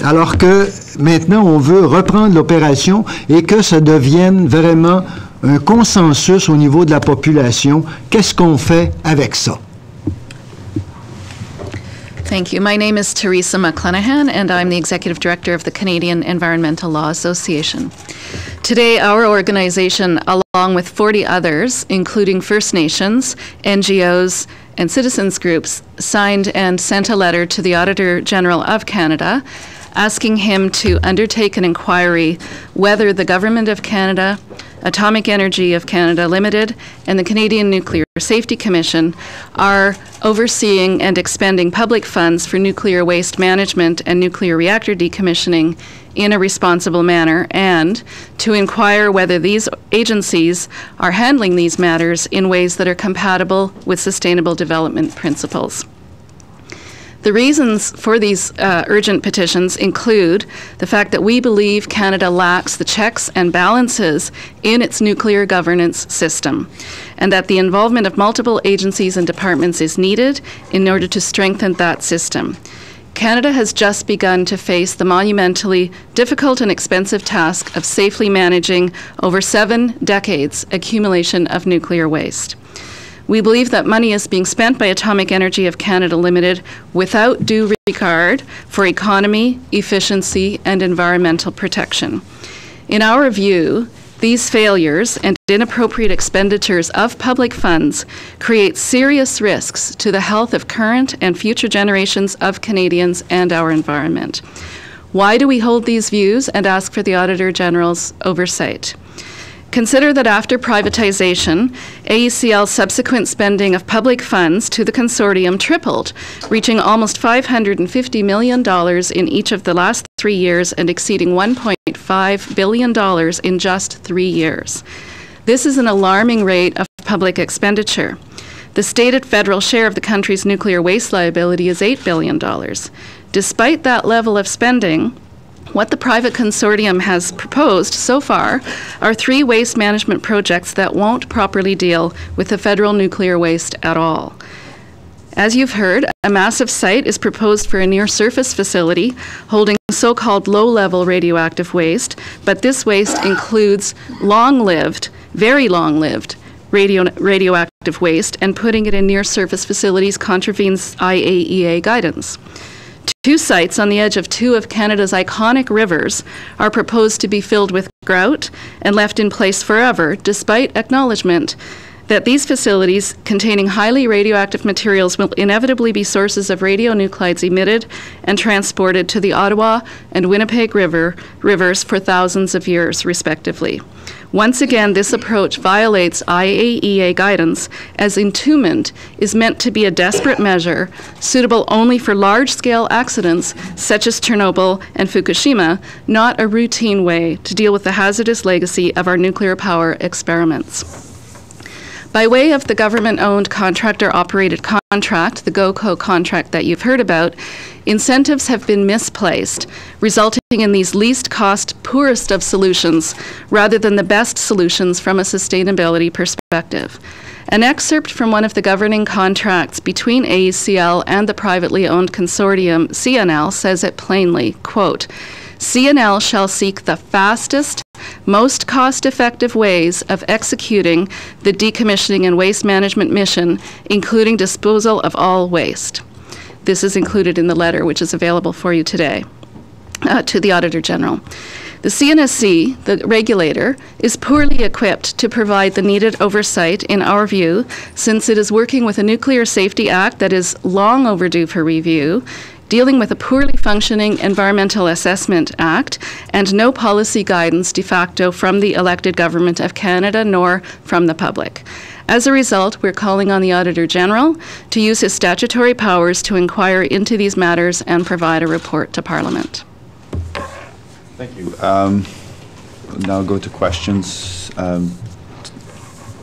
Alors que maintenant, on veut reprendre l'opération et que ça devienne vraiment un consensus au niveau de la population. Qu'est-ce qu'on fait avec ça? Thank you. My name is Theresa McClenaghan, and I'm the Executive Director of the Canadian Environmental Law Association. Today, our organization, along with 40 others, including First Nations, NGOs, and citizens groups, signed and sent a letter to the Auditor General of Canada asking him to undertake an inquiry whether the Government of Canada, Atomic Energy of Canada Limited, and the Canadian Nuclear Safety Commission are overseeing and expending public funds for nuclear waste management and nuclear reactor decommissioning in a responsible manner, and to inquire whether these agencies are handling these matters in ways that are compatible with sustainable development principles. The reasons for these urgent petitions include the fact that we believe Canada lacks the checks and balances in its nuclear governance system, and that the involvement of multiple agencies and departments is needed in order to strengthen that system. Canada has just begun to face the monumentally difficult and expensive task of safely managing over 7 decades accumulation of nuclear waste. We believe that money is being spent by Atomic Energy of Canada Limited without due regard for economy, efficiency, and environmental protection. In our view, these failures and inappropriate expenditures of public funds create serious risks to the health of current and future generations of Canadians and our environment. Why do we hold these views and ask for the Auditor General's oversight? Consider that after privatization, AECL's subsequent spending of public funds to the consortium tripled, reaching almost $550 million in each of the last 3 years and exceeding $1.5 billion in just 3 years. This is an alarming rate of public expenditure. The stated federal share of the country's nuclear waste liability is $8 billion. Despite that level of spending, what the private consortium has proposed so far are 3 waste management projects that won't properly deal with the federal nuclear waste at all. As you've heard, a massive site is proposed for a near-surface facility holding so-called low-level radioactive waste, but this waste includes long-lived, very long-lived radioactive waste, and putting it in near-surface facilities contravenes IAEA guidance. 2 sites on the edge of 2 of Canada's iconic rivers are proposed to be filled with grout and left in place forever, despite acknowledgement that these facilities containing highly radioactive materials will inevitably be sources of radionuclides emitted and transported to the Ottawa and Winnipeg rivers for thousands of years, respectively. Once again, this approach violates IAEA guidance, as entombment is meant to be a desperate measure suitable only for large-scale accidents such as Chernobyl and Fukushima, not a routine way to deal with the hazardous legacy of our nuclear power experiments. By way of the government-owned contractor-operated contract, the GOCO contract that you've heard about, incentives have been misplaced, resulting in these least cost, poorest of solutions, rather than the best solutions from a sustainability perspective. An excerpt from one of the governing contracts between AECL and the privately owned consortium, CNL, says it plainly, quote, CNL shall seek the fastest, most cost-effective ways of executing the decommissioning and waste management mission, including disposal of all waste. This is included in the letter, which is available for you today, to the Auditor General. The CNSC, the regulator, is poorly equipped to provide the needed oversight, in our view, since it is working with a Nuclear Safety Act that is long overdue for review, dealing with a poorly functioning Environmental Assessment Act, and no policy guidance de facto from the elected government of Canada nor from the public. As a result, we're calling on the Auditor General to use his statutory powers to inquire into these matters and provide a report to Parliament. Thank you. Now go to questions.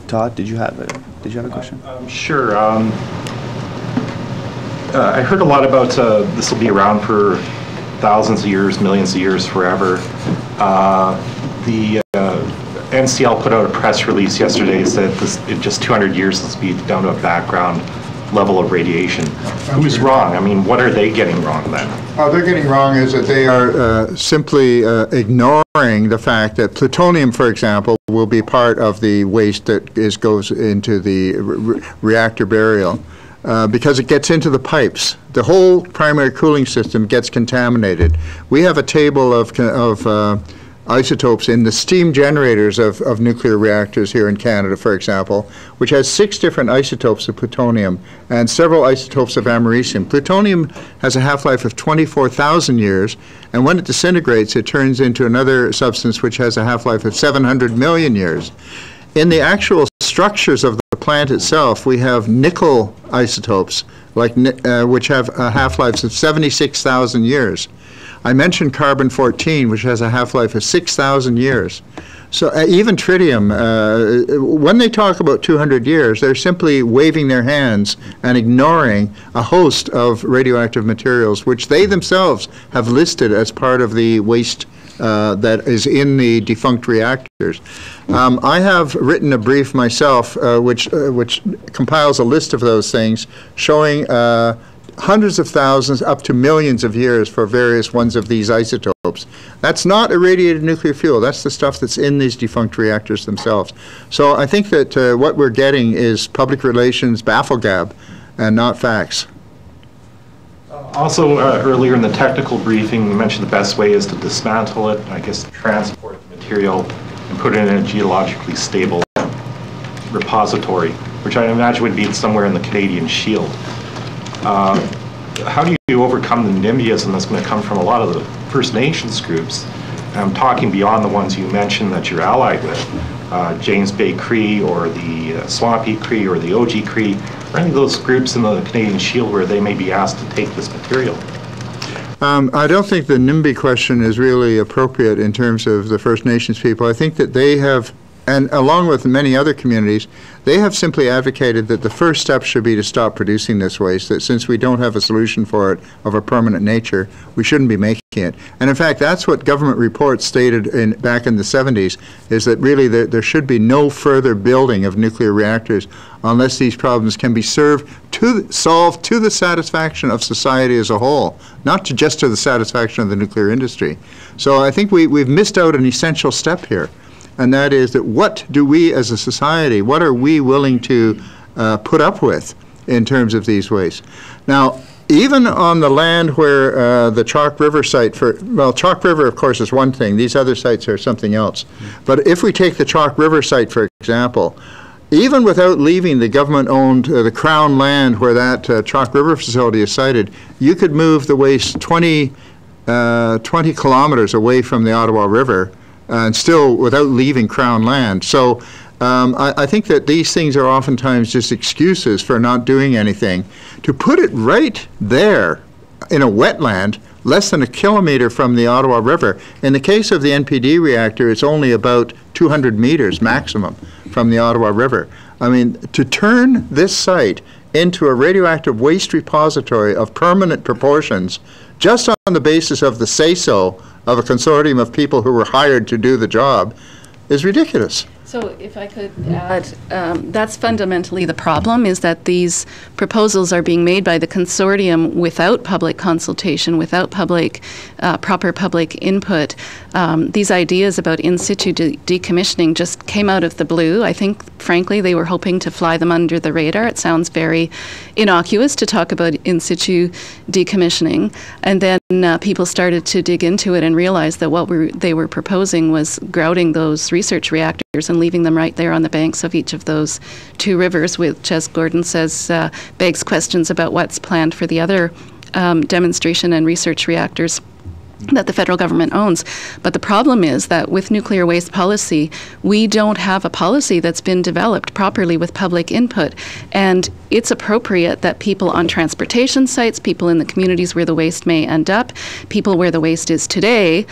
Todd, did you have a question? Sure. I heard a lot about this will be around for thousands of years, millions of years, forever. The NCL put out a press release yesterday said this, in just 200 years this will be down to a background level of radiation. Who's wrong? I mean, what are they getting wrong then? They're getting wrong is that they are simply ignoring the fact that plutonium, for example, will be part of the waste that goes into the reactor burial. Because it gets into the pipes. The whole primary cooling system gets contaminated. We have a table of isotopes in the steam generators of nuclear reactors here in Canada, for example, which has 6 different isotopes of plutonium and several isotopes of americium. Plutonium has a half-life of 24,000 years, and when it disintegrates, it turns into another substance which has a half-life of 700 million years. In the actual structures of the plant itself, we have nickel isotopes, which have half-lives of 76,000 years. I mentioned carbon-14, which has a half-life of 6,000 years. So even tritium, when they talk about 200 years, they're simply waving their hands and ignoring a host of radioactive materials, which they themselves have listed as part of the waste that is in the defunct reactors. I have written a brief myself, which compiles a list of those things, showing hundreds of thousands up to millions of years for various ones of these isotopes. That's not irradiated nuclear fuel. That's the stuff that's in these defunct reactors themselves. So I think that what we're getting is public relations bafflegab and not facts. Also, earlier in the technical briefing, you mentioned the best way is to dismantle it, I guess transport the material and put it in a geologically stable repository, which I imagine would be somewhere in the Canadian Shield. How do you overcome the NIMBYism that's going to come from a lot of the First Nations groups? I'm talking beyond the ones you mentioned that you're allied with, James Bay Cree or the Swampy Cree or the OG Cree, or any of those groups in the Canadian Shield where they may be asked to take this material. I don't think the NIMBY question is really appropriate in terms of the First Nations people. I think that they have, and along with many other communities, they have simply advocated that the first step should be to stop producing this waste, that since we don't have a solution for it of a permanent nature, we shouldn't be making it. And in fact, that's what government reports stated back in the 70s, is that really there should be no further building of nuclear reactors unless these problems can be solved to the satisfaction of society as a whole, not just to the satisfaction of the nuclear industry. So I think we've missed out an essential step here. And that is that what do we as a society, what are we willing to put up with in terms of these wastes? Now, even on the land where the Chalk River site Chalk River, of course, is one thing. These other sites are something else. But if we take the Chalk River site, for example, even without leaving the government-owned, the Crown land where that Chalk River facility is sited, you could move the waste 20 kilometers away from the Ottawa River and still without leaving Crown land. So I think that these things are oftentimes just excuses for not doing anything. To put it right there in a wetland, less than a kilometer from the Ottawa River, in the case of the NPD reactor, it's only about 200 meters maximum from the Ottawa River. I mean, to turn this site into a radioactive waste repository of permanent proportions just on the basis of the say-so of a consortium of people who were hired to do the job is ridiculous. So if I could add, that's fundamentally the problem, is that these proposals are being made by the consortium without public consultation, without proper public input. These ideas about in situ decommissioning just came out of the blue. I think, frankly, they were hoping to fly them under the radar. It sounds very innocuous to talk about in situ decommissioning. And then people started to dig into it and realize that what they were proposing was grouting those research reactors and leaving them right there on the banks of each of those two rivers, which, as Gordon says, begs questions about what's planned for the other demonstration and research reactors that the federal government owns. But the problem is that with nuclear waste policy, we don't have a policy that's been developed properly with public input. And it's appropriate that people on transportation sites, people in the communities where the waste may end up, people where the waste is today,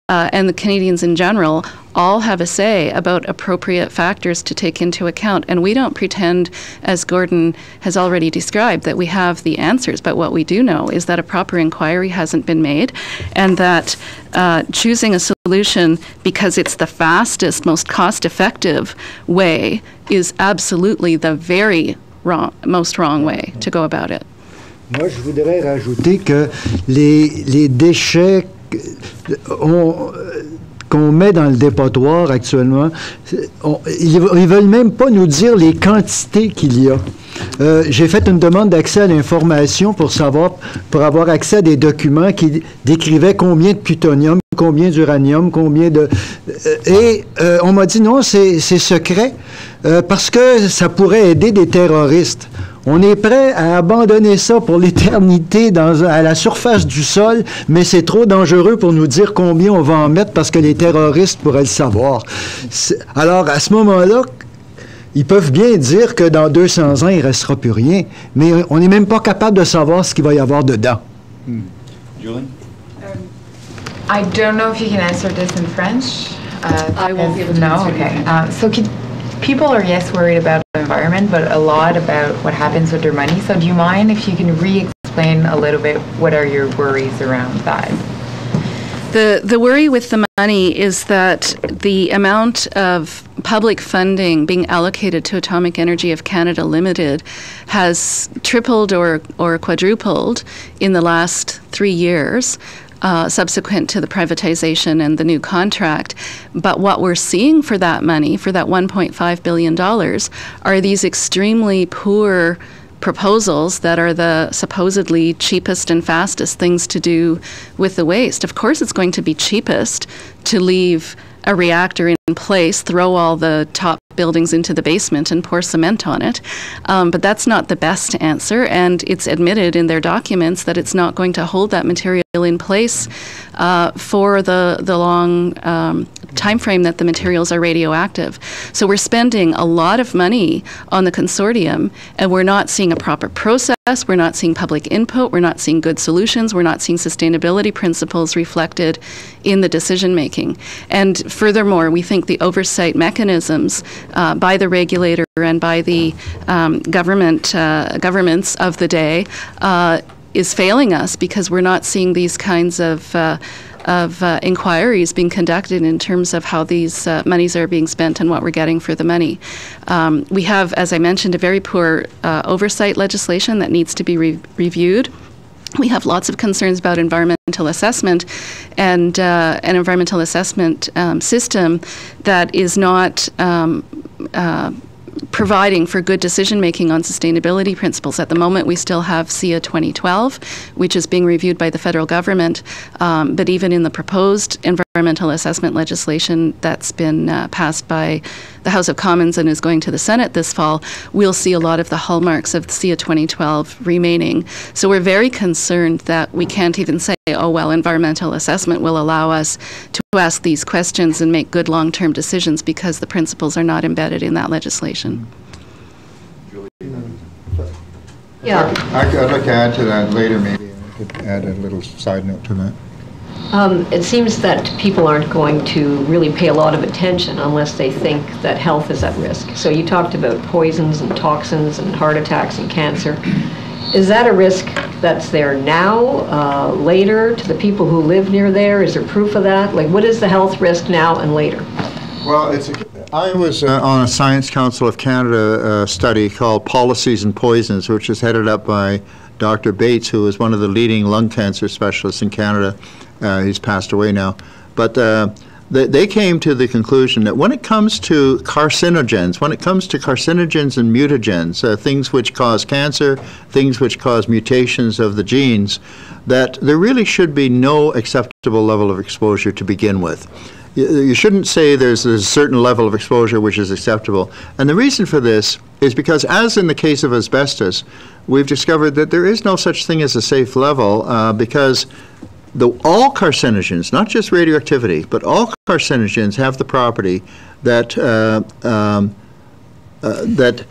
and the Canadians in general all have a say about appropriate factors to take into account. And we don't pretend, as Gordon has already described, that we have the answers. But what we do know is that a proper inquiry hasn't been made, and that choosing a solution because it's the fastest, most cost-effective way is absolutely the very most wrong way to go about it. Moi, je voudrais rajouter que les déchets qu'on met dans le dépotoir actuellement, ils veulent même pas nous dire les quantités qu'il y a. J'ai fait une demande d'accès à l'information pour avoir accès à des documents qui décrivaient combien de plutonium, combien d'uranium, combien de... et on m'a dit non, c'est secret parce que ça pourrait aider des terroristes. On est prêt à abandonner ça pour l'éternité à la surface du sol, mais c'est trop dangereux pour nous dire combien on va en mettre parce que les terroristes pourraient le savoir. Alors, à ce moment-là, ils peuvent bien dire que dans 200 ans, il ne restera plus rien, mais on n'est même pas capable de savoir ce qu'il va y avoir dedans. Julie? I don't know if you can answer this in French. I won't be able to No, answer okay. So people are, yes, worried about the environment, but a lot about what happens with their money. So do you mind if you can re-explain a little bit what are your worries around that? The worry with the money is that the amount of public funding being allocated to Atomic Energy of Canada Limited has tripled or quadrupled in the last 3 years. Subsequent to the privatization and the new contract. But what we're seeing for that money, for that $1.5 billion, are these extremely poor proposals that are the supposedly cheapest and fastest things to do with the waste. Of course, it's going to be cheapest to leave a reactor in place, throw all the top buildings into the basement and pour cement on it. But that's not the best answer, and it's admitted in their documents that it's not going to hold that material in place for the long time frame that the materials are radioactive. So we're spending a lot of money on the consortium, and we're not seeing a proper process, we're not seeing public input, we're not seeing good solutions, we're not seeing sustainability principles reflected in the decision making. And furthermore, we think the oversight mechanisms by the regulator and by the governments of the day is failing us because we're not seeing these kinds of inquiries being conducted in terms of how these monies are being spent and what we're getting for the money. We have, as I mentioned, a very poor oversight legislation that needs to be reviewed. We have lots of concerns about environmental assessment and an environmental assessment system that is not providing for good decision-making on sustainability principles. At the moment, we still have SIA 2012, which is being reviewed by the federal government, but even in the proposed environmental assessment legislation that's been passed by the House of Commons and is going to the Senate this fall, we'll see a lot of the hallmarks of SIA 2012 remaining. So we're very concerned that we can't even say, oh, well, environmental assessment will allow us to ask these questions and make good long-term decisions because the principles are not embedded in that legislation. Yeah. I'd like to add to that later, maybe. I could add a little side note to that. It seems that people aren't going to really pay a lot of attention unless they think that health is at risk. So you talked about poisons and toxins and heart attacks and cancer. Is that a risk that's there now, later, to the people who live near there? Is there proof of that? Like, what is the health risk now and later? Well, I was on a Science Council of Canada study called Policies and Poisons, which is headed up by Dr. Bates, who is one of the leading lung cancer specialists in Canada. He's passed away now. But they came to the conclusion that when it comes to carcinogens, and mutagens, things which cause cancer, things which cause mutations of the genes, that there really should be no acceptable level of exposure to begin with. you shouldn't say there's a certain level of exposure which is acceptable. And the reason for this is because, as in the case of asbestos, we've discovered that there is no such thing as a safe level because all carcinogens, not just radioactivity, but all carcinogens have the property that that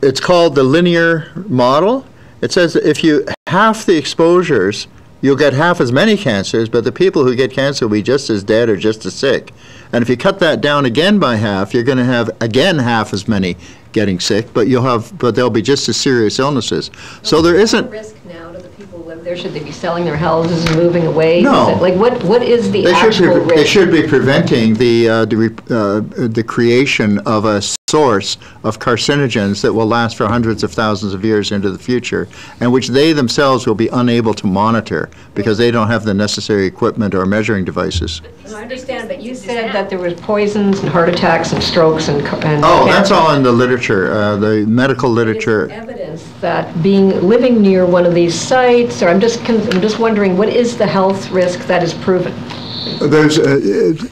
it's called the linear model. It says that if you half the exposures, you'll get half as many cancers, but the people who get cancer will be just as dead or just as sick. And if you cut that down again by half, you're going to have again half as many getting sick, but they'll be just as serious illnesses. So there isn't risk now to the people who live there. Should they be selling their houses and moving away? No. Is it, like what is the actual risk? They should be preventing the creation of a source of carcinogens that will last for hundreds of thousands of years into the future, and which they themselves will be unable to monitor because they don't have the necessary equipment or measuring devices. I understand, but you said that there was poisons and heart attacks and strokes and oh, that's all in the literature, the medical literature. Is there evidence that living near one of these sites, or I'm just wondering, what is the health risk that is proven?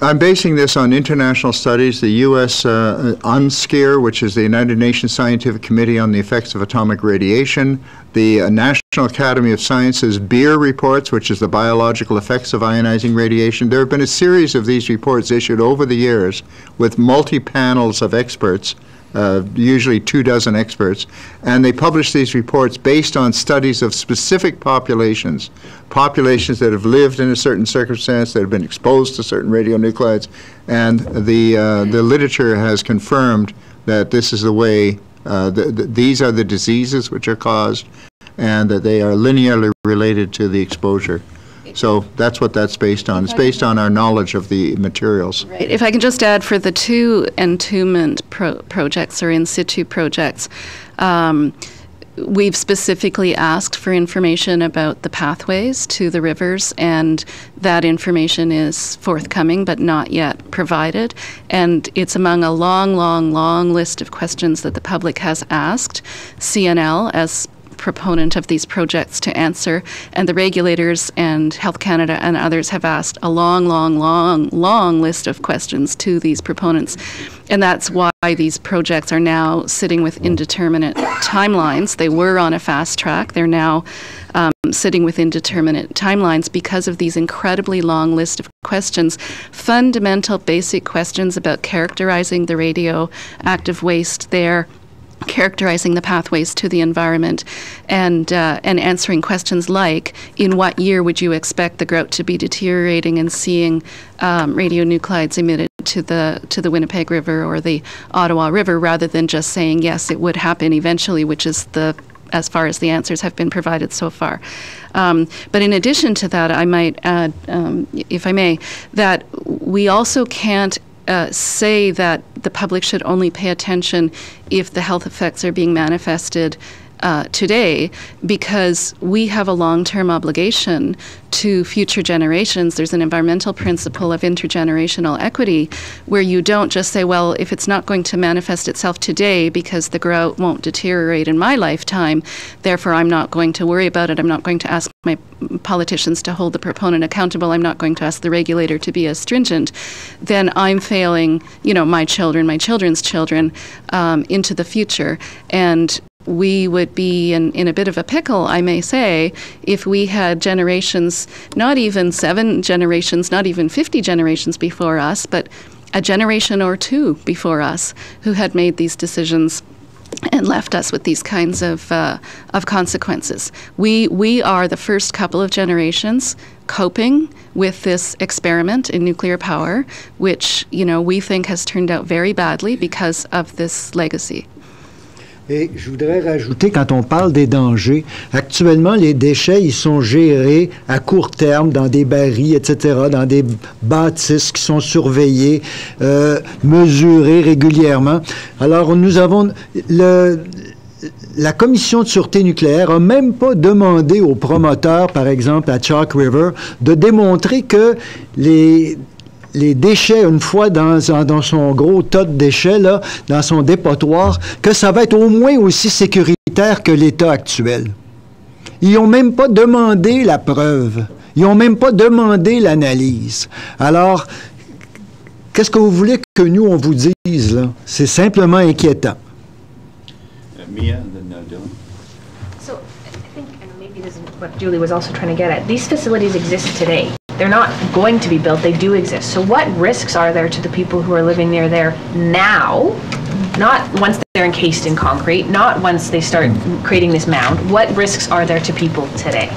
I'm basing this on international studies. The U.S. UNSCEAR, which is the United Nations Scientific Committee on the Effects of Atomic Radiation, the National Academy of Sciences BEER reports, which is the biological effects of ionizing radiation. There have been a series of these reports issued over the years with multi-panels of experts, usually 24 experts, and they publish these reports based on studies of specific populations that have lived in a certain circumstance, that have been exposed to certain radionuclides, and the literature has confirmed that this is the way, these are the diseases which are caused, and that they are linearly related to the exposure. So that's what that's based on. It's based on our knowledge of the materials. Right. If I can just add, for the two entombment projects or in situ projects, we've specifically asked for information about the pathways to the rivers, and that information is forthcoming but not yet provided. And it's among a long, long, long list of questions that the public has asked CNL as proponent of these projects to answer, and the regulators and Health Canada and others have asked a long, long, long, long list of questions to these proponents. And that's why these projects are now sitting with indeterminate timelines. They were on a fast track. They're now sitting with indeterminate timelines because of these incredibly long list of questions, fundamental basic questions about characterizing the radioactive waste there, characterizing the pathways to the environment, and answering questions like, in what year would you expect the grout to be deteriorating and seeing radionuclides emitted to the Winnipeg River or the Ottawa River, rather than just saying, yes, it would happen eventually, which is as far as the answers have been provided so far. But in addition to that, I might add, if I may, that we also can't say that the public should only pay attention if the health effects are being manifested today, because we have a long-term obligation to future generations. There's an environmental principle of intergenerational equity where you don't just say, well, if it's not going to manifest itself today because the grout won't deteriorate in my lifetime, therefore I'm not going to worry about it. I'm not going to ask my politicians to hold the proponent accountable. I'm not going to ask the regulator to be as stringent. Then I'm failing, my children, my children's children into the future. And we would be in a bit of a pickle, I may say, if we had generations, not even 7 generations, not even 50 generations before us, but a generation or 2 before us who had made these decisions and left us with these kinds of consequences. We are the first couple of generations coping with this experiment in nuclear power, which, we think has turned out very badly because of this legacy. Et je voudrais rajouter, quand on parle des dangers, actuellement, les déchets, ils sont gérés à court terme dans des barils, etc., dans des bâtisses qui sont surveillées, mesurées régulièrement. Alors, nous avons... La Commission de sûreté nucléaire n'a même pas demandé aux promoteurs, par exemple à Chalk River, de démontrer que les déchets, une fois dans son gros tas de déchets, là, dans son dépotoir, que ça va être au moins aussi sécuritaire que l'état actuel. Ils n'ont même pas demandé la preuve. Ils n'ont même pas demandé l'analyse. Alors, Qu'est-ce que vous voulez que nous, on vous dise, là? C'est simplement inquiétant. Mia, and then Dylan. So I think, and maybe this is what Julie was also trying to get at, these facilities exist today. They're not going to be built, they do exist. So what risks are there to the people who are living near there now? Not once they're encased in concrete, not once they start creating this mound. What risks are there to people today?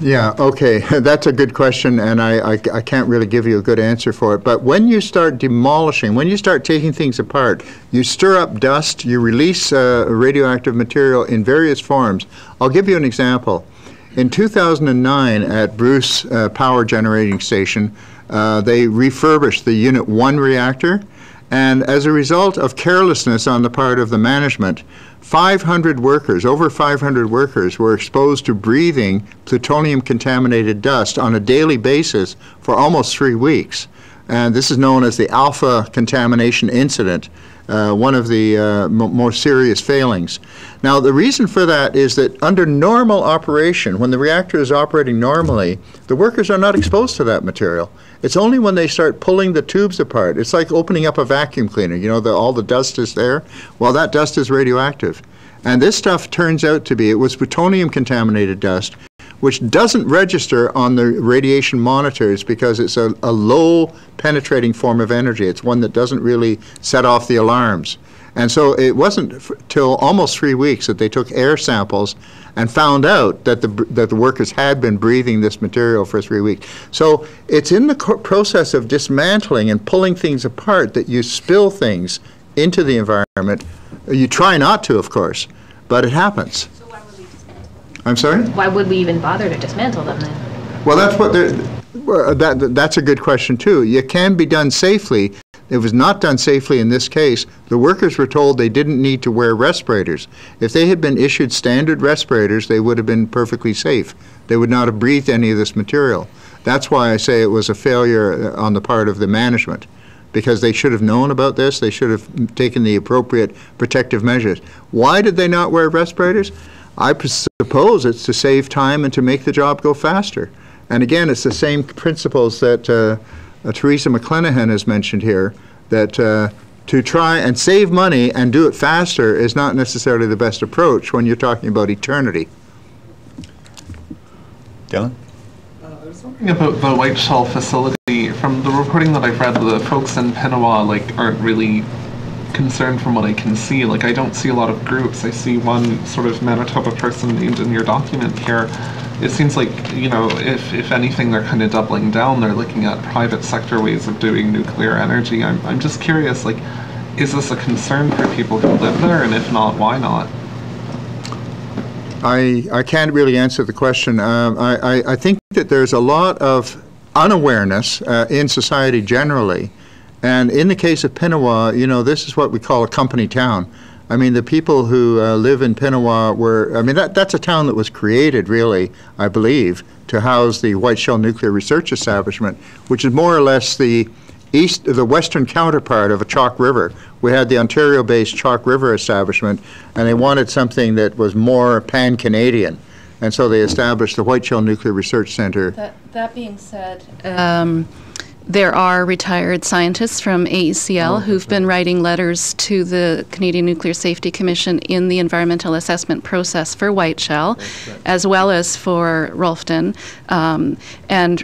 Yeah, okay, that's a good question, and I can't really give you a good answer for it. But when you start demolishing, when you start taking things apart, you stir up dust, you release radioactive material in various forms. I'll give you an example. In 2009 at Bruce Power Generating Station, they refurbished the Unit 1 reactor, and as a result of carelessness on the part of the management, 500 workers, over 500 workers, were exposed to breathing plutonium-contaminated dust on a daily basis for almost 3 weeks. And this is known as the alpha contamination incident, one of the more serious failings. Now, the reason for that is that under normal operation, when the reactor is operating normally, the workers are not exposed to that material. It's only when they start pulling the tubes apart. It's like opening up a vacuum cleaner. You know, all the dust is there. Well, that dust is radioactive. And this stuff turns out to be, it was plutonium-contaminated dust, which doesn't register on the radiation monitors because it's a low penetrating form of energy. It's one that doesn't really set off the alarms. And so it wasn't till almost 3 weeks that they took air samples and found out that the workers had been breathing this material for 3 weeks. So it's in the process of dismantling and pulling things apart that you spill things into the environment. You try not to, of course, but it happens. So why would we dismantle them? I'm sorry? Why would we even bother to dismantle them then? Well, that's what that's a good question too. It can be done safely. It was not done safely in this case. The workers were told they didn't need to wear respirators. If they had been issued standard respirators, they would have been perfectly safe. They would not have breathed any of this material. That's why I say it was a failure on the part of the management, because they should have known about this. They should have taken the appropriate protective measures. Why did they not wear respirators? I suppose it's to save time and to make the job go faster. And again, it's the same principles that Theresa McClenaghan has mentioned here, that to try and save money and do it faster is not necessarily the best approach when you're talking about eternity. Dylan? I was wondering about the White Shell facility. From the reporting that I've read, the folks in Pinawa aren't really concerned from what I can see. I don't see a lot of groups. I see one sort of Manitoba person named in your document here. It seems like, you know, if anything, they're kind of doubling down. They're looking at private sector ways of doing nuclear energy. I'm just curious, is this a concern for people who live there? And if not, why not? I can't really answer the question. I think that there's a lot of unawareness in society generally. And in the case of Pinawa, you know, this is what we call a company town. I mean, the people who live in Pinawa were, I mean, that's a town that was created, really, I believe, to house the White Shell Nuclear Research Establishment, which is more or less the western counterpart of a Chalk River. We had the Ontario-based Chalk River establishment, and they wanted something that was more pan-Canadian. And so they established the White Shell Nuclear Research Center. That being said, there are retired scientists from AECL who've been writing letters to the Canadian Nuclear Safety Commission in the environmental assessment process for White Shell, as well as for Rolfton, and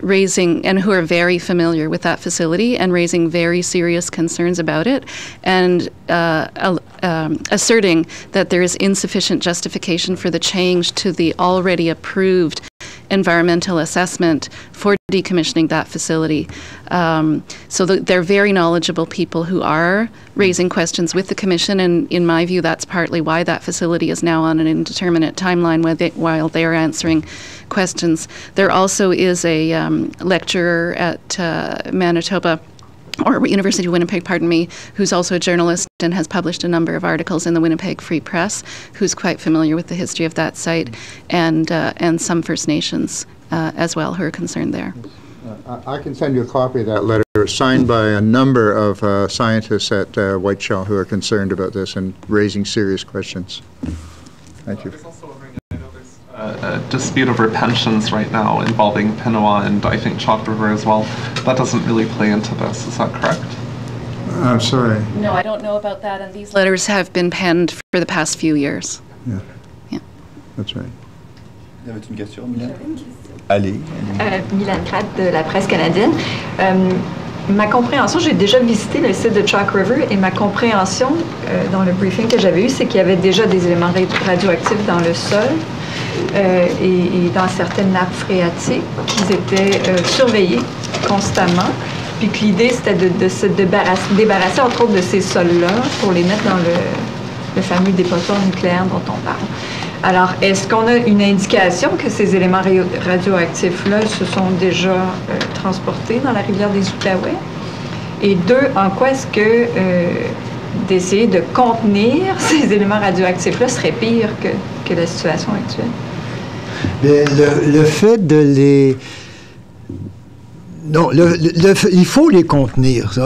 who are very familiar with that facility and raising very serious concerns about it, and asserting that there is insufficient justification for the change to the already approved environmental assessment for decommissioning that facility. So they're very knowledgeable people who are raising questions with the Commission, and in my view, that's partly why that facility is now on an indeterminate timeline while they are answering questions. There also is a lecturer at Manitoba, or University of Winnipeg, pardon me, who's also a journalist and has published a number of articles in the Winnipeg Free Press, who's quite familiar with the history of that site, and some First Nations as well who are concerned there. I can send you a copy of that letter. It's signed by a number of scientists at White Shell who are concerned about this and raising serious questions. Thank you. I was also wondering, I know there's dispute over pensions right now involving Pinawa and I think Chalk River as well. That doesn't really play into this, is that correct? I'm sorry. No, I don't know about that, and these letters have been penned for the past few years. Yeah. Yeah. That's right. Vous avez une question, Milan? Allez. Milan Pratt de la presse canadienne. Ma compréhension, j'ai déjà visité le site de Chalk River et ma compréhension dans le briefing que j'avais eu, c'est qu'il y avait déjà des éléments radioactifs dans le sol et dans certaines nappes phréatiques, qu'ils étaient surveillés constamment, puis que l'idée c'était de se débarrasser entre autres de ces sols-là pour les mettre dans le fameux dépotoir nucléaire dont on parle. Alors, est-ce qu'on a une indication que ces éléments radioactifs-là se sont déjà transportés dans la rivière des Outaouais? Et deux, en quoi est-ce que d'essayer de contenir ces éléments radioactifs-là serait pire que la situation actuelle? Bien, le fait de les... Non, il faut les contenir.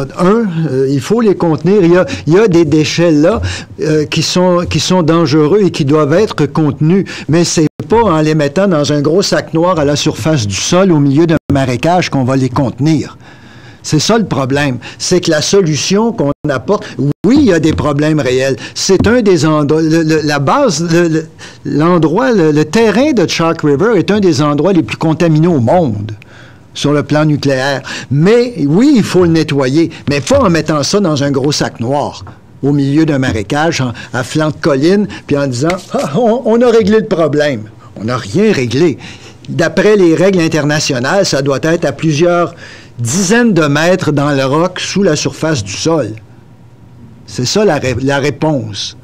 Il faut les contenir. Il y a des déchets là qui sont dangereux et qui doivent être contenus, mais c'est pas en les mettant dans un gros sac noir à la surface du sol au milieu d'un marécage qu'on va les contenir. C'est ça le problème. C'est que la solution qu'on apporte, oui, il y a des problèmes réels. C'est un des endroits, la base, l'endroit, le terrain de Chalk River est un des endroits les plus contaminés au monde sur le plan nucléaire. Mais oui, il faut le nettoyer, mais pas en mettant ça dans un gros sac noir au milieu d'un marécage, à flanc de colline, puis en disant « on a réglé le problème ». On n'a rien réglé. D'après les règles internationales, ça doit être à plusieurs dizaines de mètres dans le roc sous la surface du sol. C'est ça la réponse.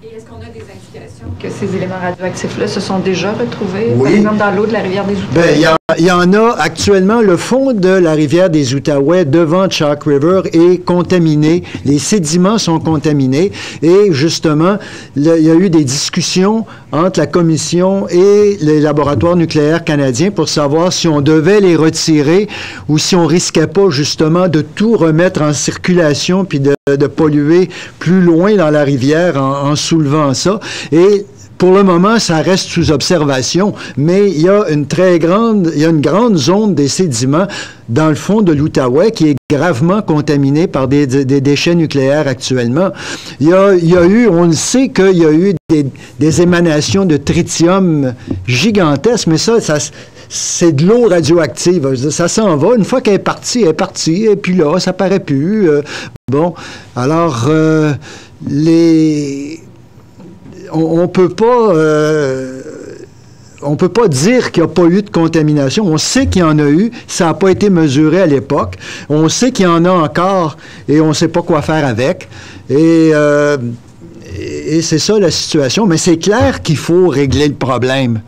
Et est-ce qu'on a des indications que ces éléments radioactifs-là se sont déjà retrouvés, oui, par exemple, dans l'eau de la rivière des Outaouais? Bien, il y en a actuellement. Le fond de la rivière des Outaouais, devant Chalk River, est contaminé. Les sédiments sont contaminés. Et justement, il y a eu des discussions entre la Commission et les laboratoires nucléaires canadiens pour savoir si on devait les retirer ou si on risquait pas justement de tout remettre en circulation puis de polluer plus loin dans la rivière en soulevant ça. Et pour le moment, ça reste sous observation, mais il y a une grande zone des sédiments dans le fond de l'Outaouais qui est gravement contaminée par des déchets nucléaires actuellement. Il y a eu, on le sait qu'il y a eu des émanations de tritium gigantesques, mais ça c'est de l'eau radioactive. Ça s'en va. Une fois qu'elle est partie, et puis là, ça paraît plus. Bon, alors, on peut pas dire qu'il n'y a pas eu de contamination. On sait qu'il y en a eu. Ça n'a pas été mesuré à l'époque. On sait qu'il y en a encore et on ne sait pas quoi faire avec. Et c'est ça la situation. Mais c'est clair qu'il faut régler le problème.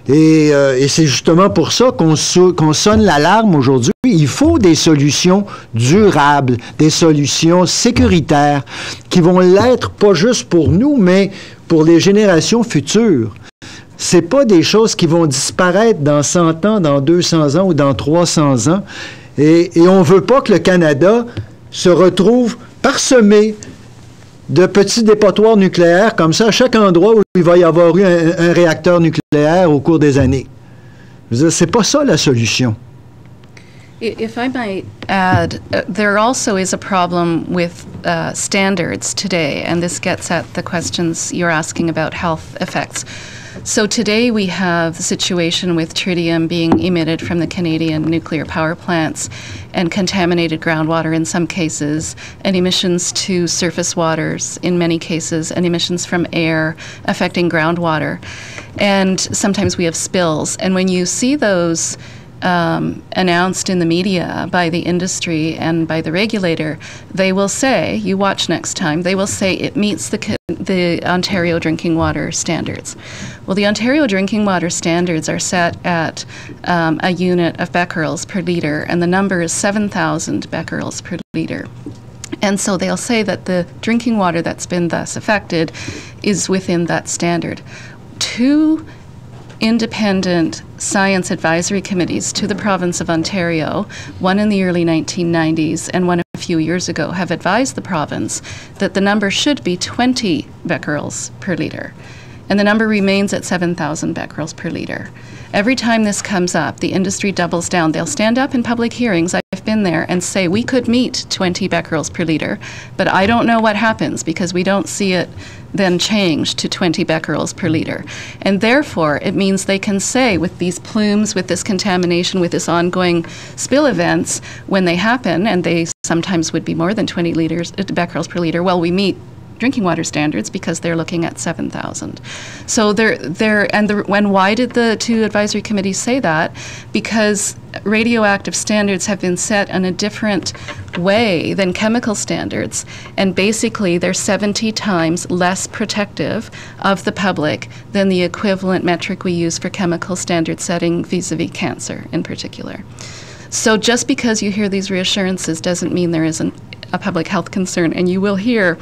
Et c'est justement pour ça qu'on sonne l'alarme aujourd'hui. Il faut des solutions durables, des solutions sécuritaires qui vont l'être pas juste pour nous, mais pour les générations futures. C'est pas des choses qui vont disparaître dans 100 ans, dans 200 ans ou dans 300 ans. Et on veut pas que le Canada se retrouve parsemé de petits dépotoirs nucléaires comme ça à chaque endroit où il va y avoir eu un réacteur nucléaire au cours des années. C'est pas ça la solution. If I might add, there also is a problem with standards today, and this gets at the questions you're asking about health effects. So today we have the situation with tritium being emitted from the Canadian nuclear power plants and contaminated groundwater in some cases, and emissions to surface waters in many cases, and emissions from air affecting groundwater. And sometimes we have spills. And when you see those announced in the media by the industry and by the regulator, they will say, you watch next time, they will say it meets the Ontario drinking water standards. Well, the Ontario drinking water standards are set at a unit of becquerels per litre, and the number is 7,000 becquerels per litre. And so they'll say that the drinking water that's been thus affected is within that standard. Two independent science advisory committees to the province of Ontario, one in the early 1990s and one a few years ago, have advised the province that the number should be 20 becquerels per litre. and the number remains at 7,000 becquerels per liter. Every time this comes up, the industry doubles down. They'll stand up in public hearings, I've been there, and say, we could meet 20 becquerels per liter, but I don't know what happens because we don't see it then change to 20 becquerels per liter. And therefore, it means they can say, with these plumes, with this contamination, with this ongoing spill events, when they happen, and they sometimes would be more than 20 becquerels per liter, well, we meet drinking water standards because they're looking at 7,000. So and why did the two advisory committees say that? Because radioactive standards have been set in a different way than chemical standards, and basically they're 70 times less protective of the public than the equivalent metric we use for chemical standard setting vis-a-vis cancer in particular. So just because you hear these reassurances doesn't mean there isn't a public health concern, and you will hear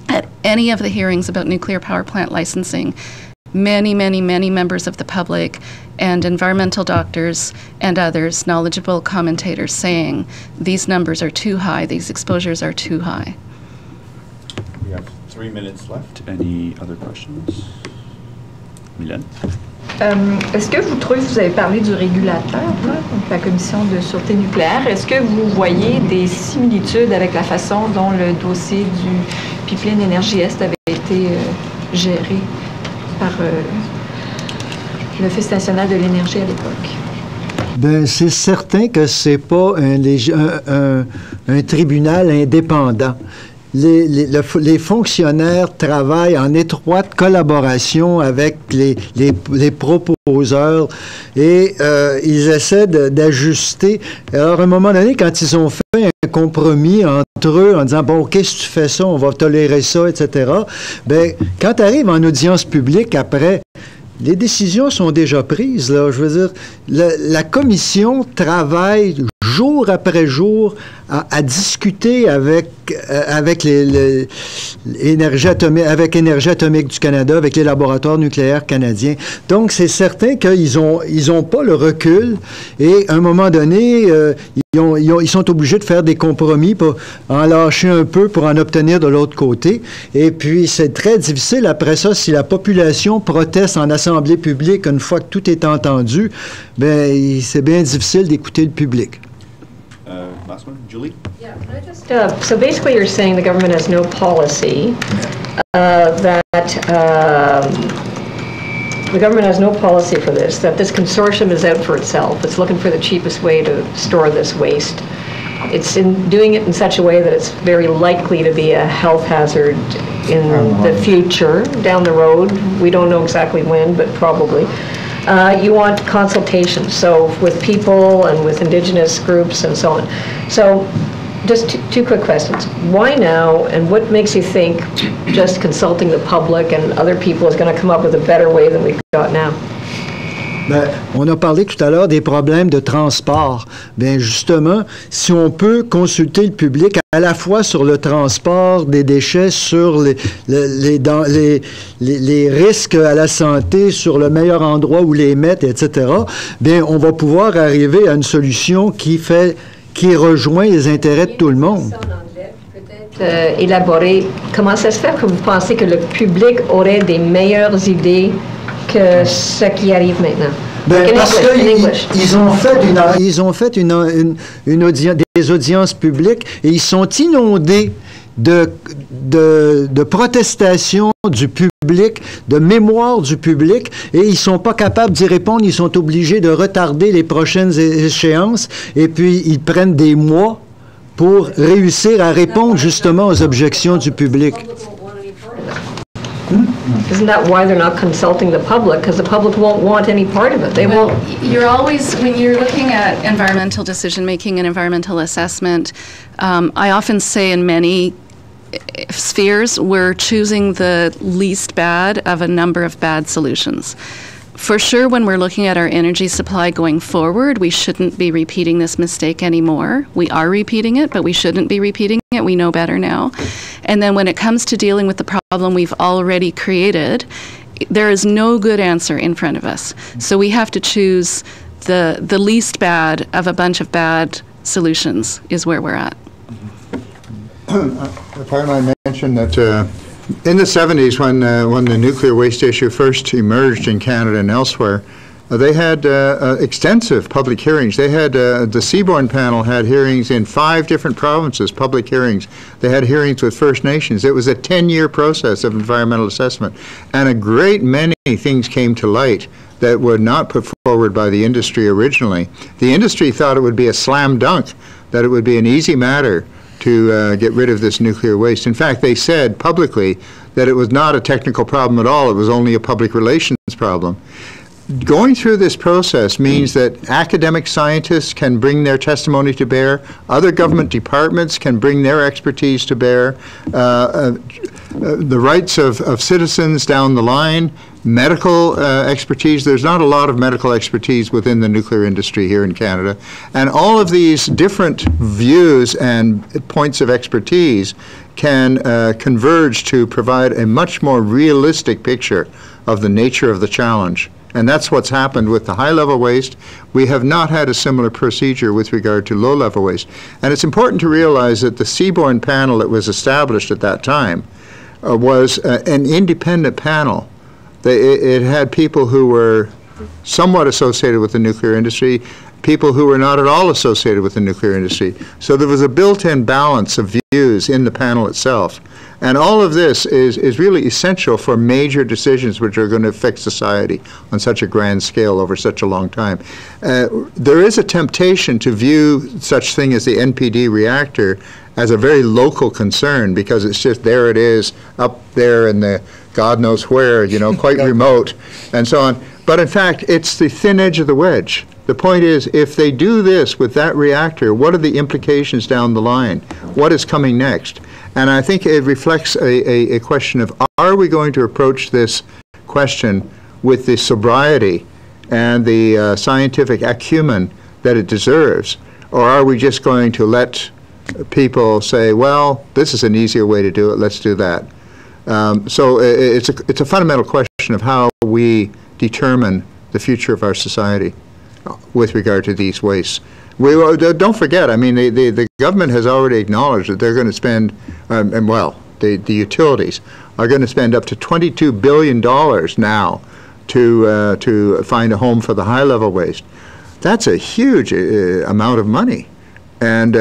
at any of the hearings about nuclear power plant licensing, many members of the public and environmental doctors and others, knowledgeable commentators, saying these numbers are too high, these exposures are too high. We have 3 minutes left. Any other questions? Mylène? Est-ce que vous trouvez, vous avez parlé du régulateur, là, donc la Commission de sûreté nucléaire, est-ce que vous voyez des similitudes avec la façon dont le dossier du pipeline Énergie-Est avait été géré par l'Office national de l'énergie à l'époque? Ben, c'est certain que c'est pas un tribunal indépendant. Les fonctionnaires travaillent en étroite collaboration avec les proposeurs et ils essaient d'ajuster. Alors, à un moment donné, quand ils ont fait un compromis entre eux en disant, bon, OK, si tu fais ça, on va tolérer ça, etc., bien, quand tu arrives en audience publique après, les décisions sont déjà prises, là. Je veux dire, la commission travaille jour après jour à discuter avec Énergie atomique du Canada, avec les laboratoires nucléaires canadiens. Donc, c'est certain qu'ils ont pas le recul et à un moment donné, ils sont obligés de faire des compromis pour en lâcher un peu pour en obtenir de l'autre côté. Et puis, c'est très difficile après ça, si la population proteste en assemblée publique une fois que tout est entendu, ben c'est bien difficile d'écouter le public. Last one, Julie? Yeah, can I just, so basically you're saying the government has no policy, the government has no policy for this, that this consortium is out for itself. It's looking for the cheapest way to store this waste. It's doing it in such a way that it's very likely to be a health hazard in the future, down the road. We don't know exactly when, but probably. You want consultation, so with people and with indigenous groups and so on. So just two quick questions. Why now, and what makes you think just consulting the public and other people is going to come up with a better way than we've got now? Bien, on a parlé tout à l'heure des problèmes de transport. Bien, justement, si on peut consulter le public à la fois sur le transport des déchets, sur les risques à la santé, sur le meilleur endroit où les mettre, etc., bien, on va pouvoir arriver à une solution qui rejoint les intérêts de tout le monde. Élaborer, comment ça se fait que vous pensez que le public aurait des meilleures idées que ce qui arrive maintenant? Ben, parce qu'ils ont fait des audiences publiques et ils sont inondés de protestations du public, de mémoire du public, et ils sont pas capables d'y répondre. Ils sont obligés de retarder les prochaines échéances et puis ils prennent des mois pour réussir à répondre justement aux objections du public. Isn't that why they're not consulting the public? Because the public won't want any part of it. They won't. You're always, when you're looking at environmental decision making and environmental assessment, I often say in many spheres, we're choosing the least bad of a number of bad solutions. For sure, when we're looking at our energy supply going forward, we shouldn't be repeating this mistake anymore. We are repeating it, but we shouldn't be repeating it. We know better now. And then when it comes to dealing with the problem we've already created, there is no good answer in front of us. So we have to choose the least bad of a bunch of bad solutions is where we're at. If I might mention that In the 70s, when the nuclear waste issue first emerged in Canada and elsewhere, they had extensive public hearings. They had, the Seaborne panel had hearings in 5 different provinces, public hearings. They had hearings with First Nations. It was a 10-year process of environmental assessment. And a great many things came to light that were not put forward by the industry originally. The industry thought it would be a slam dunk, that it would be an easy matter to get rid of this nuclear waste. In fact, they said publicly that it was not a technical problem at all. It was only a public relations problem. Going through this process means that academic scientists can bring their testimony to bear, other government departments can bring their expertise to bear, the rights of citizens down the line, medical expertise. There's not a lot of medical expertise within the nuclear industry here in Canada. And all of these different views and points of expertise can converge to provide a much more realistic picture of the nature of the challenge. And that's what's happened with the high-level waste. We have not had a similar procedure with regard to low-level waste. And it's important to realize that the Seaborne panel that was established at that time was an independent panel. It had people who were somewhat associated with the nuclear industry, people who were not at all associated with the nuclear industry. So there was a built-in balance of views in the panel itself. And all of this is really essential for major decisions which are going to affect society on such a grand scale over such a long time. There is a temptation to view such thing as the NPD reactor as a very local concern, because it's just there it is up there in the God knows where, you know, quite remote and so on. But in fact, it's the thin edge of the wedge. The point is, if they do this with that reactor, what are the implications down the line? What is coming next? And I think it reflects a question of, are we going to approach this question with the sobriety and the scientific acumen that it deserves? Or are we just going to let people say, well, this is an easier way to do it, let's do that? So it's a fundamental question of how we determine the future of our society with regard to these wastes. Don't forget, I mean, the government has already acknowledged that they're going to spend, the utilities are going to spend up to $22 billion now to find a home for the high-level waste. That's a huge amount of money. And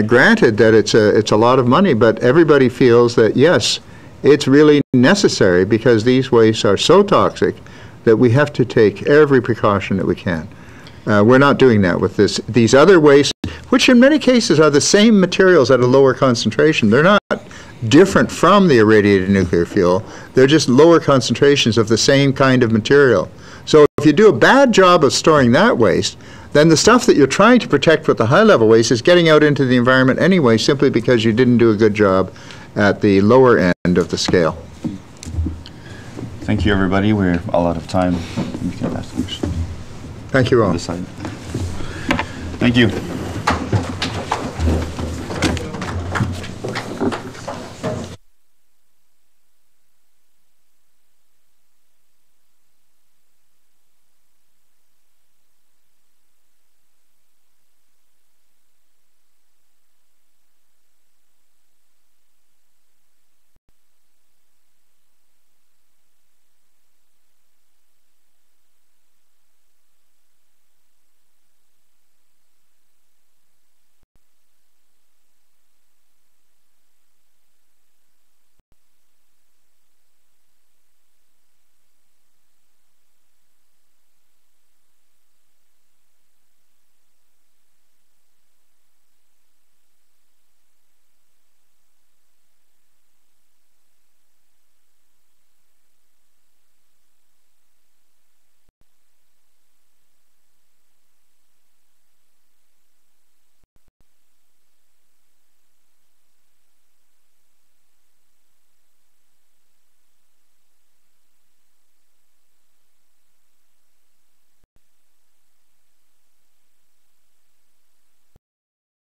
granted that it's a lot of money, but everybody feels that, yes, it's really necessary because these wastes are so toxic that we have to take every precaution that we can. We're not doing that with these other wastes, which in many cases are the same materials at a lower concentration. They're not different from the irradiated nuclear fuel. They're just lower concentrations of the same kind of material. So if you do a bad job of storing that waste, then the stuff that you're trying to protect with the high-level waste is getting out into the environment anyway, simply because you didn't do a good job at the lower end of the scale. Thank you, everybody. We're all out of time. We can ask the question. Thank you all. Thank you.